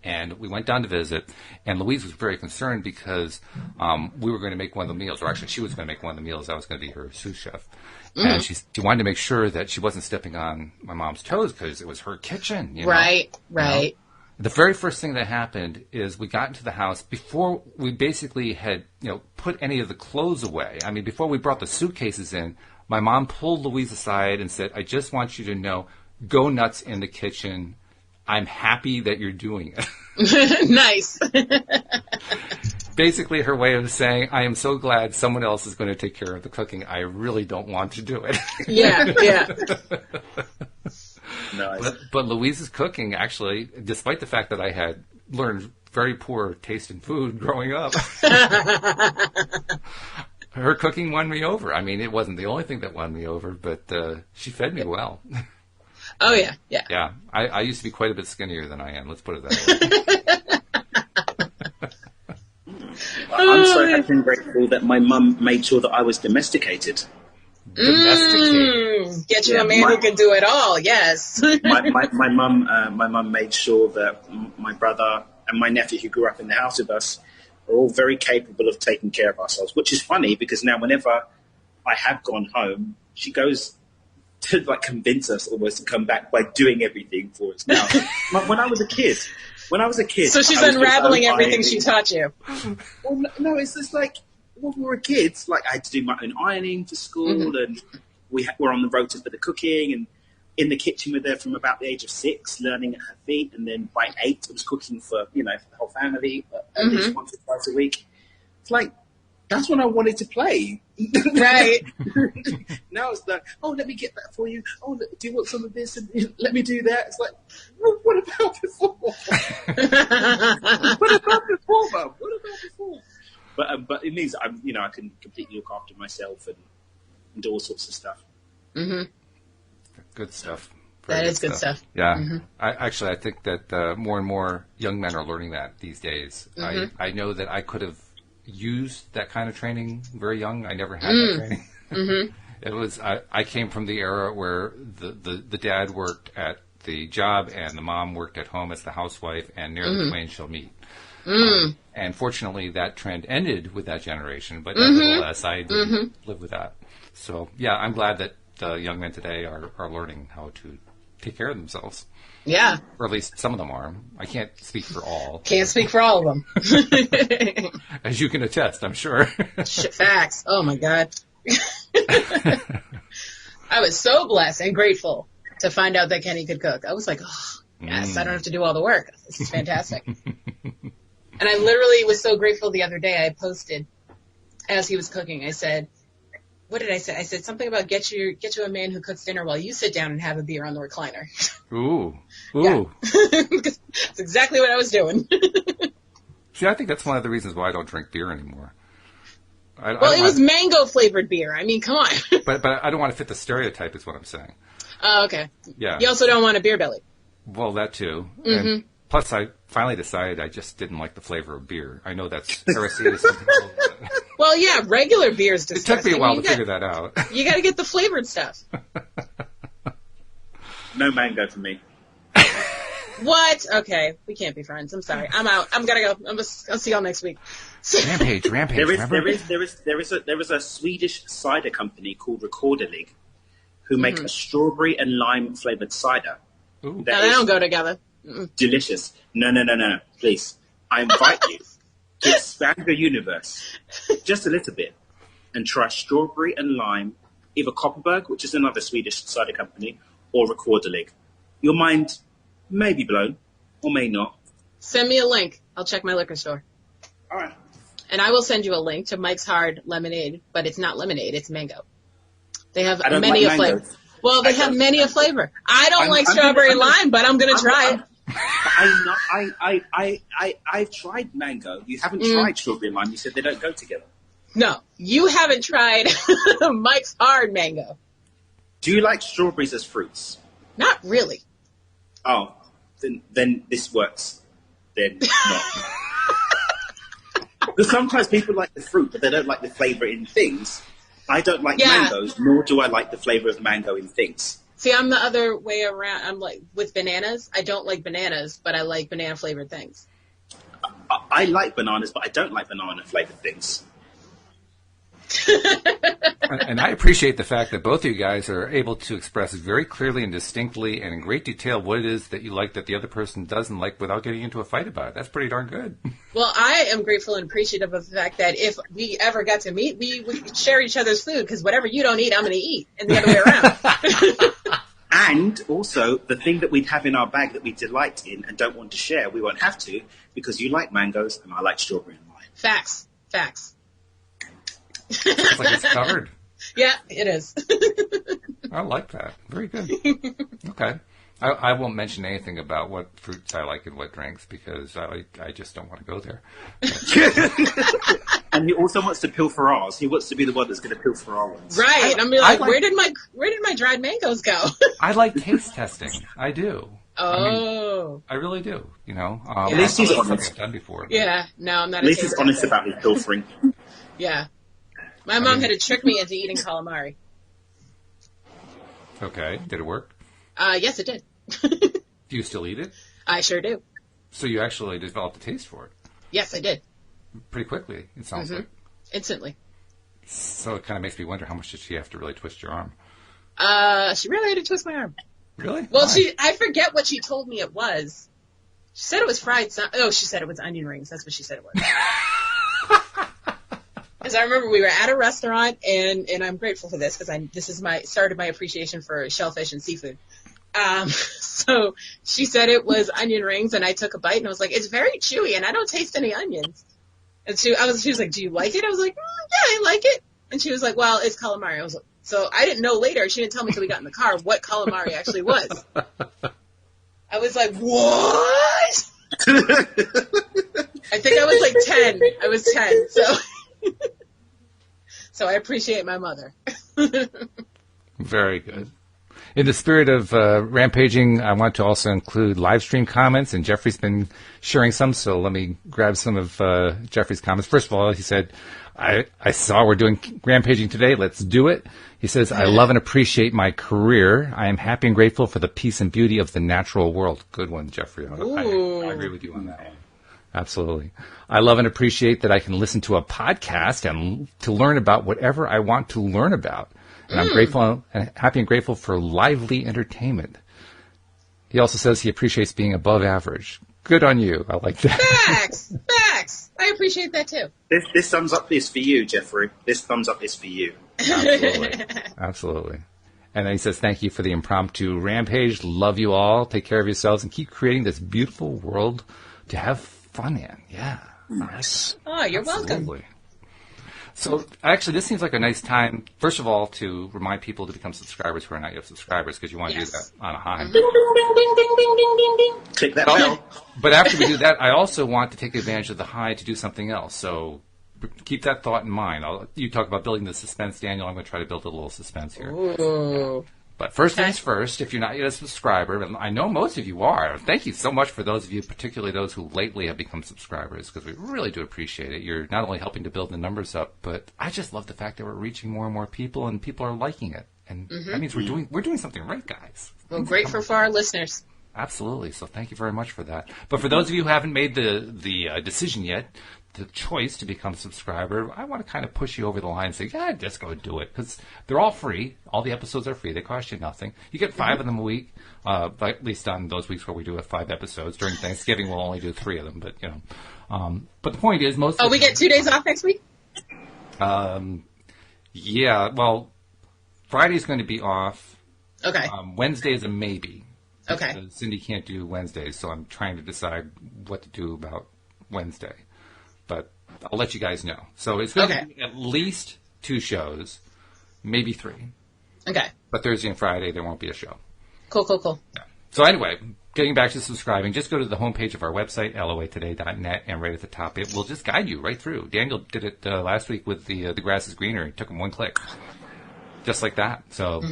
And we went down to visit, and Louise was very concerned because we were going to make one of the meals, or actually she was going to make one of the meals. I was going to be her sous chef. And she wanted to make sure that she wasn't stepping on my mom's toes because it was her kitchen. You know? Right. You know? The very first thing that happened is we got into the house before we basically had, put any of the clothes away. I mean, before we brought the suitcases in, my mom pulled Louise aside and said, "I just want you to know, go nuts in the kitchen. I'm happy that you're doing it." Nice. Basically, her way of saying, "I am so glad someone else is going to take care of the cooking. I really don't want to do it." Yeah. Nice. But Louise's cooking, actually, despite the fact that I had learned very poor taste in food growing up, her cooking won me over. I mean, it wasn't the only thing that won me over, but she fed me well. Oh, yeah. Yeah, I used to be quite a bit skinnier than I am. Let's put it that way. I'm so happy and grateful that my mum made sure that I was domesticated. Get you a man who can do it all. Yes. my mum made sure that my brother and my nephew, who grew up in the house with us, are all very capable of taking care of ourselves. Which is funny because now, whenever I have gone home, she goes to convince us almost to come back by doing everything for us. Now, when I was a kid. So she's unraveling everything she taught you. Well, no, it's just like when we were kids. Like I had to do my own ironing for school, and we're on the rota for the cooking. And in the kitchen, we're there from about the age of 6, learning at her feet, and then by 8, I was cooking for the whole family at least once or twice a week. It's like that's when I wanted to play. Right. Now it's like, oh, let me get that for you. Oh, do you want some of this? And let me do that. It's like, well, what about before? What about before, Mum? What about before? But it means I can completely look after myself and do all sorts of stuff. Mm-hmm. Good stuff. That is good stuff. Yeah. Mm-hmm. I think that more and more young men are learning that these days. Mm-hmm. I know that I could have used that kind of training very young. I never had that training. Mm-hmm. It was I came from the era where the dad worked at the job and the mom worked at home as the housewife, and ne'er the twain shall meet. And fortunately, that trend ended with that generation, but nevertheless, I didn't live with that. So, yeah, I'm glad that young men today are learning how to take care of themselves. Yeah. Or at least some of them are. I can't speak for all. Can't speak for all of them. As you can attest, I'm sure. Facts. Oh, my God. I was so blessed and grateful to find out that Kenny could cook. I was like, oh, yes, I don't have to do all the work. This is fantastic. And I literally was so grateful the other day. I posted, as he was cooking, I said, what did I say? I said something about get you a man who cooks dinner while you sit down and have a beer on the recliner. Ooh. That's exactly what I was doing. See, I think that's one of the reasons why I don't drink beer anymore. It was mango-flavored beer. I mean, come on. But I don't want to fit the stereotype is what I'm saying. Oh, okay. Yeah. You also don't want a beer belly. Well, that too. Mm-hmm. And plus, I finally decided I just didn't like the flavor of beer. I know that's heresy to some people. Well, yeah, regular beer is disgusting. It took me a while to figure that out. You got to get the flavored stuff. No mango for me. What? Okay, we can't be friends. I'm sorry. I'm out. I'm gonna go. I'll see y'all next week. Rampage. There is a Swedish cider company called Recorderlig who make a strawberry and lime flavored cider. Ooh. No, they don't go together. Delicious. No. Please, I invite you to expand your universe just a little bit and try strawberry and lime, either Kopparberg, which is another Swedish cider company, or Recorderlig. Your mind may be blown, or may not. Send me a link. I'll check my liquor store. All right. And I will send you a link to Mike's Hard Lemonade, but it's not lemonade, it's mango. They have many a flavor. Well, they have many a flavor. I don't like strawberry lime, but I'm going to try it. I've tried mango. You haven't tried strawberry and lime. You said they don't go together. No, you haven't tried Mike's Hard Mango. Do you like strawberries as fruits? Not really. Oh, then this works. Then not. Because sometimes people like the fruit, but they don't like the flavor in things. I don't like mangoes, nor do I like the flavor of mango in things. See, I'm the other way around. I'm like, with bananas, I don't like bananas, but I like banana-flavored things. I like bananas, but I don't like banana-flavored things. And I appreciate the fact that both of you guys are able to express very clearly and distinctly and in great detail what it is that you like that the other person doesn't like without getting into a fight about it. That's pretty darn good. Well, I am grateful and appreciative of the fact that if we ever got to meet, we would share each other's food, because whatever you don't eat, I'm going to eat, and the other way around. And also, the thing that we'd have in our bag that we delight in and don't want to share, we won't have to, because you like mangoes and I like strawberry and lime. Facts. It's like it's covered. Yeah, it is. I like that. Very good. Okay. I won't mention anything about what fruits I like and what drinks, because I just don't want to go there. And he also wants to pilfer ours. He wants to be the one that's going to pilfer our ones. Right. I'm like, where did my dried mangoes go? I like taste testing. I do. Oh. I really do. You know. At least he's honest. I've done before. Yeah. No, I'm not. At least he's honest about his pilfering. Yeah. My mom had to trick me into eating calamari. Okay. Did it work? Yes, it did. Do you still eat it? I sure do. So you actually developed a taste for it? Yes, I did. Pretty quickly, it sounds like. Instantly. So it kind of makes me wonder, how much did she have to really twist your arm? She really had to twist my arm. Really? Well, I forget what she told me it was. She said it was fried. She said it was onion rings. That's what she said it was. Because I remember we were at a restaurant, and I'm grateful for this, because this is started my appreciation for shellfish and seafood. So she said it was onion rings, and I took a bite, and I was like, it's very chewy, and I don't taste any onions. And she was like, do you like it? I was like, yeah, I like it. And she was like, well, it's calamari. I was like, so I didn't know later. She didn't tell me until we got in the car what calamari actually was. I was like, what? I think I was like 10. I was 10. So I appreciate my mother. Very good. In the spirit of rampaging, I want to also include live stream comments, and Jeffrey's been sharing some, so let me grab some of Jeffrey's comments. First of all, he said, I saw we're doing rampaging today. Let's do it. He says, I love and appreciate my career. I am happy and grateful for the peace and beauty of the natural world. Good one, Jeffrey. I agree with you on that one. Absolutely. I love and appreciate that I can listen to a podcast and to learn about whatever I want to learn about. And I'm grateful and happy and grateful for lively entertainment. He also says he appreciates being above average. Good on you. I like that. Facts. I appreciate that too. This thumbs up is for you, Jeffrey. This thumbs up is for you. Absolutely. And then he says, thank you for the impromptu rampage. Love you all. Take care of yourselves and keep creating this beautiful world to have fun in. Yeah. Nice. Oh, you're welcome. So, actually, this seems like a nice time, first of all, to remind people to become subscribers who are not yet subscribers, because you want to do that on a high. Click that bell. But after we do that, I also want to take advantage of the high to do something else. So, keep that thought in mind. You talk about building the suspense, Daniel. I'm going to try to build a little suspense here. Ooh. But first things first, if you're not yet a subscriber, and I know most of you are, thank you so much for those of you, particularly those who lately have become subscribers, because we really do appreciate it. You're not only helping to build the numbers up, but I just love the fact that we're reaching more and more people, and people are liking it. And that means we're doing something right, guys. Well, great for our listeners. Absolutely. So thank you very much for that. But for those of you who haven't made the decision yet, the choice to become a subscriber, I want to kind of push you over the line and say, yeah, just go do it. Because they're all free. All the episodes are free. They cost you nothing. You get 5 of them a week, but at least on those weeks where we do 5 episodes. During Thanksgiving, we'll only do 3 of them. But, you know, but the point is most... Oh, we get 2 days off next week? Yeah, well, Friday's going to be off. Okay. Wednesday is a maybe. Okay. Because Cindy can't do Wednesdays, so I'm trying to decide what to do about Wednesday. But I'll let you guys know. So it's going to be at least 2 shows, maybe 3. Okay. But Thursday and Friday, there won't be a show. Cool. Yeah. So anyway, getting back to subscribing, just go to the homepage of our website, loatoday.net, and right at the top, it will just guide you right through. Daniel did it last week with the grass is greener. It took him one click, just like that. So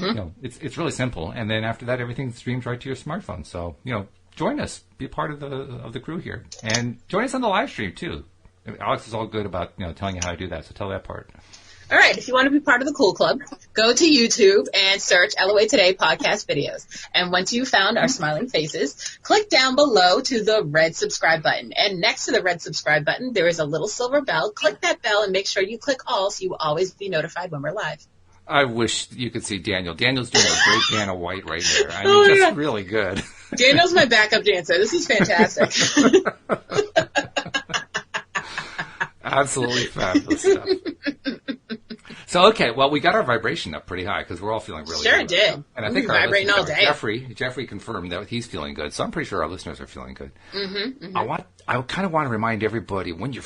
it's really simple. And then after that, everything streams right to your smartphone. So join us, be part of the crew here, and join us on the live stream too. Alex is all good about telling you how to do that. So tell that part. All right, if you want to be part of the Cool Club, go to YouTube and search LOA Today podcast videos. And once you've found our smiling faces, click down below to the red subscribe button. And next to the red subscribe button, there is a little silver bell. Click that bell and make sure you click all so you will always be notified when we're live. I wish you could see Daniel. Daniel's doing a great Dana White right there. I mean, really good. Daniel's my backup dancer. This is fantastic. Absolutely fabulous stuff. So, okay, well, we got our vibration up pretty high because we're all feeling really good. Sure did. And I think our vibrating all day. Jeffrey confirmed that he's feeling good, so I'm pretty sure our listeners are feeling good. Mm-hmm. I kind of want to remind everybody, when you're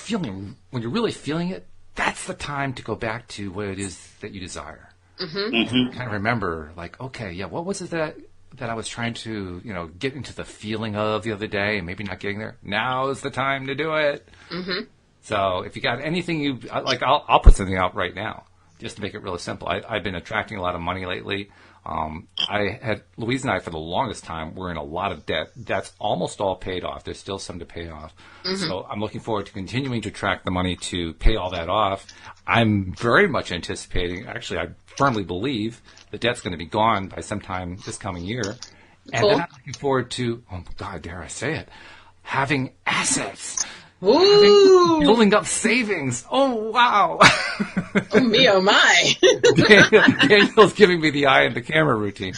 really feeling it, that's the time to go back to what it is that you desire. Mm-hmm. Kind of remember, like, okay, yeah, what was it that I was trying to, get into the feeling of the other day and maybe not getting there? Now's the time to do it. Mm-hmm. So if you got anything I'll put something out right now just to make it really simple. I've been attracting a lot of money lately. Louise and I, for the longest time, were in a lot of debt. That's almost all paid off. There's still some to pay off. Mm-hmm. So I'm looking forward to continuing to track the money to pay all that off. I'm very much anticipating, actually, I firmly believe the debt's going to be gone by sometime this coming year. And then I'm looking forward to, oh God, dare I say it, having assets. Ooh. Building up savings. Oh, wow. Oh, me, oh, my. Daniel's giving me the eye in the camera routine.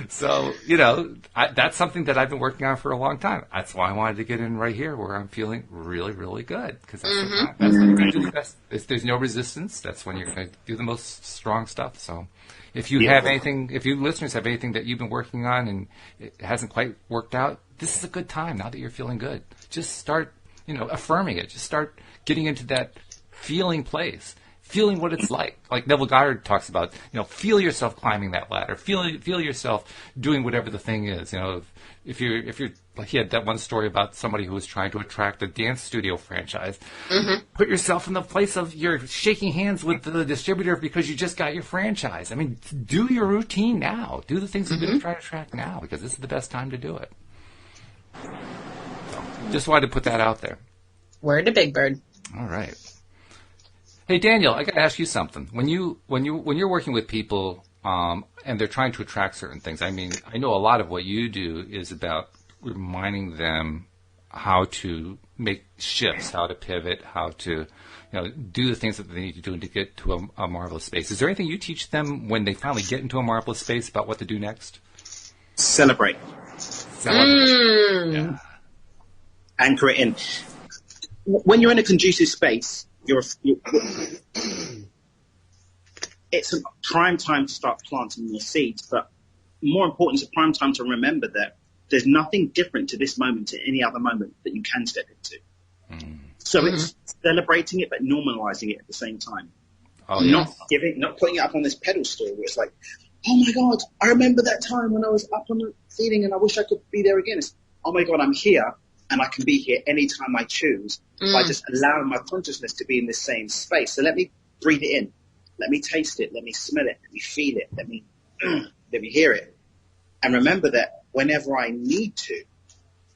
So, that's something that I've been working on for a long time. That's why I wanted to get in right here where I'm feeling really, really good. Because that's when you're going to do the best. There's no resistance. That's when you're going to do the most strong stuff. So if you have anything, if you listeners have anything that you've been working on and it hasn't quite worked out, this is a good time now that you're feeling good. Just start, affirming it. Just start getting into that feeling place, feeling what it's like. Like Neville Goddard talks about, feel yourself climbing that ladder. Feel yourself doing whatever the thing is. If you're like, he had that one story about somebody who was trying to attract a dance studio franchise. Mm-hmm. Put yourself in the place of you're shaking hands with the distributor because you just got your franchise. I mean, do your routine now. Do the things you're going to try to attract now because this is the best time to do it. Just wanted to put that out there. Word to Big Bird. All right. Hey Daniel, I got to ask you something. When you're working with people and they're trying to attract certain things, I mean, I know a lot of what you do is about reminding them how to make shifts, how to pivot, how to do the things that they need to do to get to a marvelous space. Is there anything you teach them when they finally get into a marvelous space about what to do next? Celebrate. Yeah. Anchor it in. When you're in a conducive space, it's a prime time to start planting your seeds, but more important, it's a prime time to remember that there's nothing different to this moment to any other moment that you can step into. So it's celebrating it, but normalizing it at the same time. Oh, yeah. Not putting it up on this pedestal where it's like, oh my God, I remember that time when I was up on the ceiling and I wish I could be there again. It's, oh my God, I'm here and I can be here anytime I choose by just allowing my consciousness to be in the same space. So let me breathe it in. Let me taste it. Let me smell it. Let me feel it. Let me hear it. And remember that whenever I need to,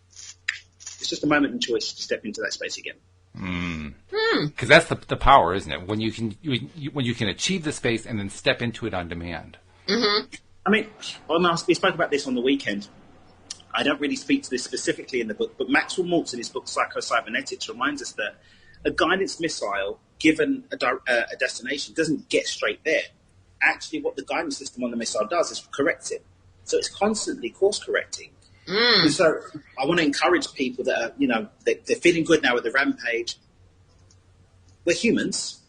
it's just a moment of choice to step into that space again. Because that's the power, isn't it? When you can achieve the space and then step into it on demand. Mm-hmm. I mean, we spoke about this on the weekend. I don't really speak to this specifically in the book, but Maxwell Maltz in his book Psycho-Cybernetics reminds us that a guidance missile given a destination doesn't get straight there. Actually, what the guidance system on the missile does is correct it. So it's constantly course correcting. And so I want to encourage people that are, they're feeling good now with the Rampage. We're humans.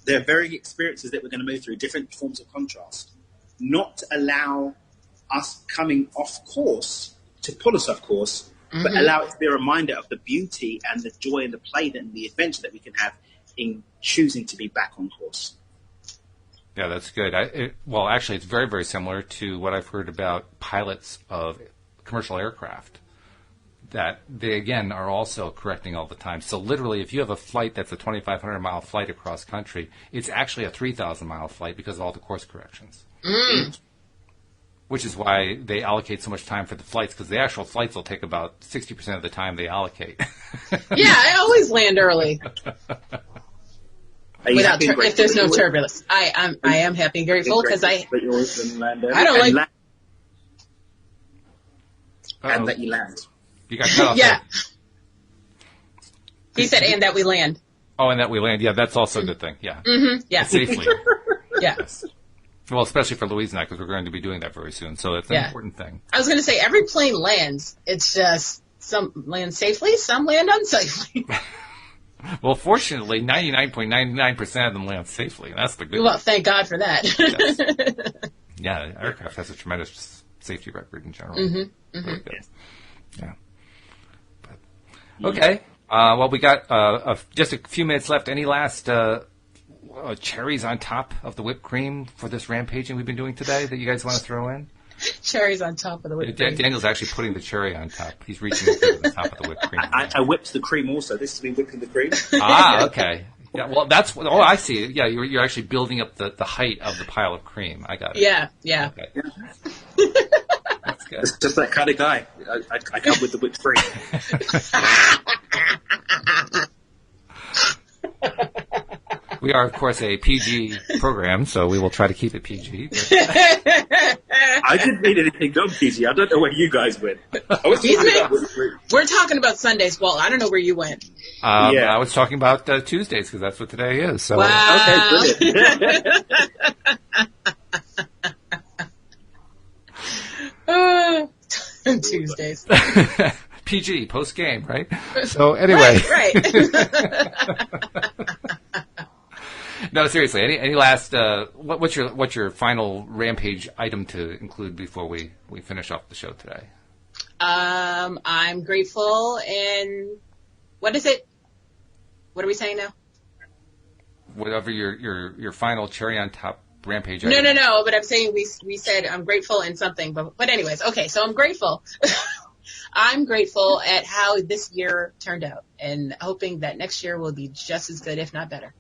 There are varying experiences that we're going to move through, different forms of contrast. Not to allow us coming off course to pull us off course, but allow it to be a reminder of the beauty and the joy and the play and the adventure that we can have in choosing to be back on course. Yeah, that's good. Well, actually, it's very, very similar to what I've heard about pilots of commercial aircraft, that they, again, are also correcting all the time. So literally, if you have a flight that's a 2,500-mile flight across country, it's actually a 3,000-mile flight because of all the course corrections. Which is why they allocate so much time for the flights, because the actual flights will take about 60% of the time they allocate. Yeah, I always land early. If there's no turbulence. I am happy and grateful because I don't like... And that you land. You got cut off. Yeah. He said, and that we land. Oh, and that we land. Yeah, that's also a good thing. Yeah. Mm-hmm. Yeah. Safely. Yeah. Well, especially for Louise and I, because we're going to be doing that very soon. So it's an important thing. I was going to say, every plane lands. It's just some land safely, some land unsafely. Well, fortunately, 99.99% of them land safely. And that's the good Well, thank God for that. Yes. Yeah, aircraft has a tremendous safety record in general. Mm-hmm. Mm-hmm. Really good. Yeah. But, okay. Well, we got just a few minutes left. Any last cherries on top of the whipped cream for this rampaging we've been doing today that you guys want to throw in? Cherries on top of the whipped cream. Daniel's actually putting the cherry on top. He's reaching over the top of the whipped cream. I whipped the cream also. This is me whipping the cream. Okay. Yeah, well, that's... Oh, I see. Yeah, you're actually building up the height of the pile of cream. I got it. Yeah. Okay. That's good. It's just that kind of guy. I come with the whipped cream. We are, of course, a PG program, so we will try to keep it PG. I didn't mean anything non-PG. I don't know where you guys went. We're talking about Sundays. Well, I don't know where you went. I was talking about Tuesdays, because that's what today is. So. Wow. Okay, brilliant. Tuesdays. PG, post-game, right? So, anyway. Right. No, seriously. Any last? What's your final rampage item to include before we finish off the show today? I'm grateful, and what is it? What are we saying now? Whatever your final cherry on top rampage item. No. But I'm saying we said I'm grateful and something. But anyways, okay. So I'm grateful. I'm grateful at how this year turned out, and hoping that next year will be just as good, if not better.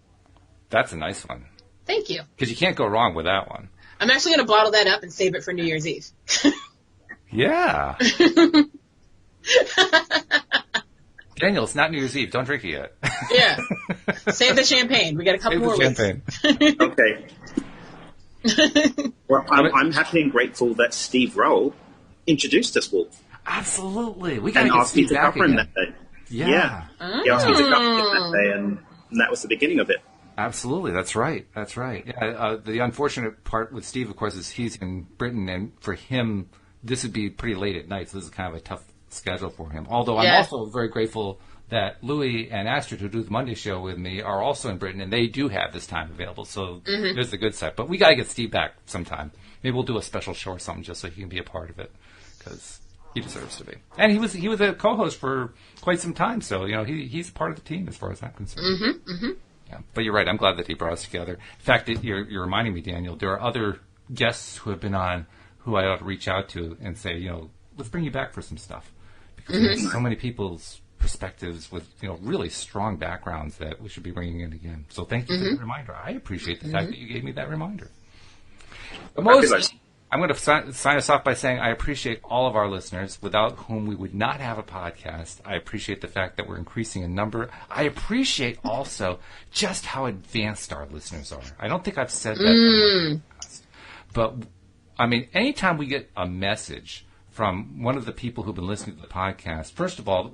That's a nice one. Thank you. Because you can't go wrong with that one. I'm actually going to bottle that up and save it for New Year's Eve. Yeah. Daniel, it's not New Year's Eve. Don't drink it yet. Yeah. Save the champagne. We got a couple more weeks. Okay. Well, I'm happy and grateful that Steve Roll introduced us, Wolf. Absolutely. We got to get Steve back again. That day. Yeah. He asked me to cover him that day, and that was the beginning of it. Absolutely, that's right. Yeah, the unfortunate part with Steve, of course, is he's in Britain, and for him, this would be pretty late at night, so this is kind of a tough schedule for him. Although I'm also very grateful that Louie and Astrid, who do the Monday show with me, are also in Britain, and they do have this time available, so there's the good side. But we got to get Steve back sometime. Maybe we'll do a special show or something just so he can be a part of it, because he deserves to be. And he was a co-host for quite some time, so he's part of the team as far as I'm concerned. Yeah, but you're right. I'm glad that he brought us together. In fact, you're reminding me, Daniel, there are other guests who have been on who I ought to reach out to and say, let's bring you back for some stuff. Because there's so many people's perspectives with, really strong backgrounds that we should be bringing in again. So thank you for the reminder. I appreciate the fact that you gave me that reminder. But I'm going to sign us off by saying I appreciate all of our listeners, without whom we would not have a podcast. I appreciate the fact that we're increasing in number. I appreciate also just how advanced our listeners are. I don't think I've said that in the podcast. But, anytime we get a message from one of the people who've been listening to the podcast, first of all,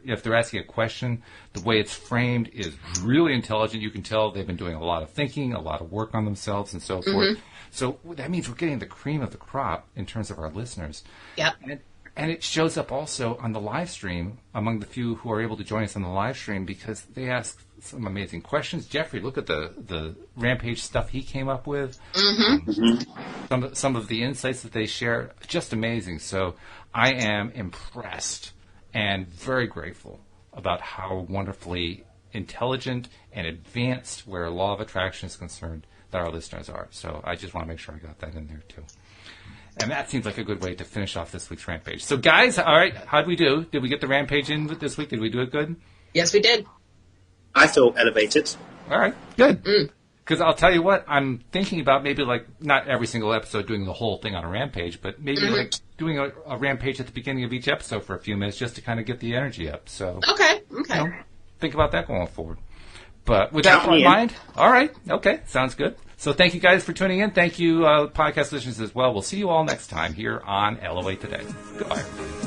if they're asking a question, the way it's framed is really intelligent. You can tell they've been doing a lot of thinking, a lot of work on themselves, and so forth. So that means we're getting the cream of the crop in terms of our listeners. Yeah. And it shows up also on the live stream among the few who are able to join us on the live stream, because they ask some amazing questions. Jeffrey, look at the Rampage stuff he came up with. Some of the insights that they share, just amazing. So I am impressed and very grateful about how wonderfully intelligent and advanced, where law of attraction is concerned, our listeners are. So I just want to make sure I got that in there, too. And that seems like a good way to finish off this week's Rampage. So, guys, all right, how'd we do? Did we get the Rampage in this week? Did we do it good? Yes, we did. I feel elevated. All right, good. Because I'll tell you what, I'm thinking about maybe, like, not every single episode doing the whole thing on a Rampage, but maybe, like, doing a Rampage at the beginning of each episode for a few minutes just to kind of get the energy up. So, okay. You know, think about that going forward. But with that in mind, all right, okay, sounds good. So thank you guys for tuning in. Thank you, podcast listeners as well. We'll see you all next time here on LOA Today. Goodbye.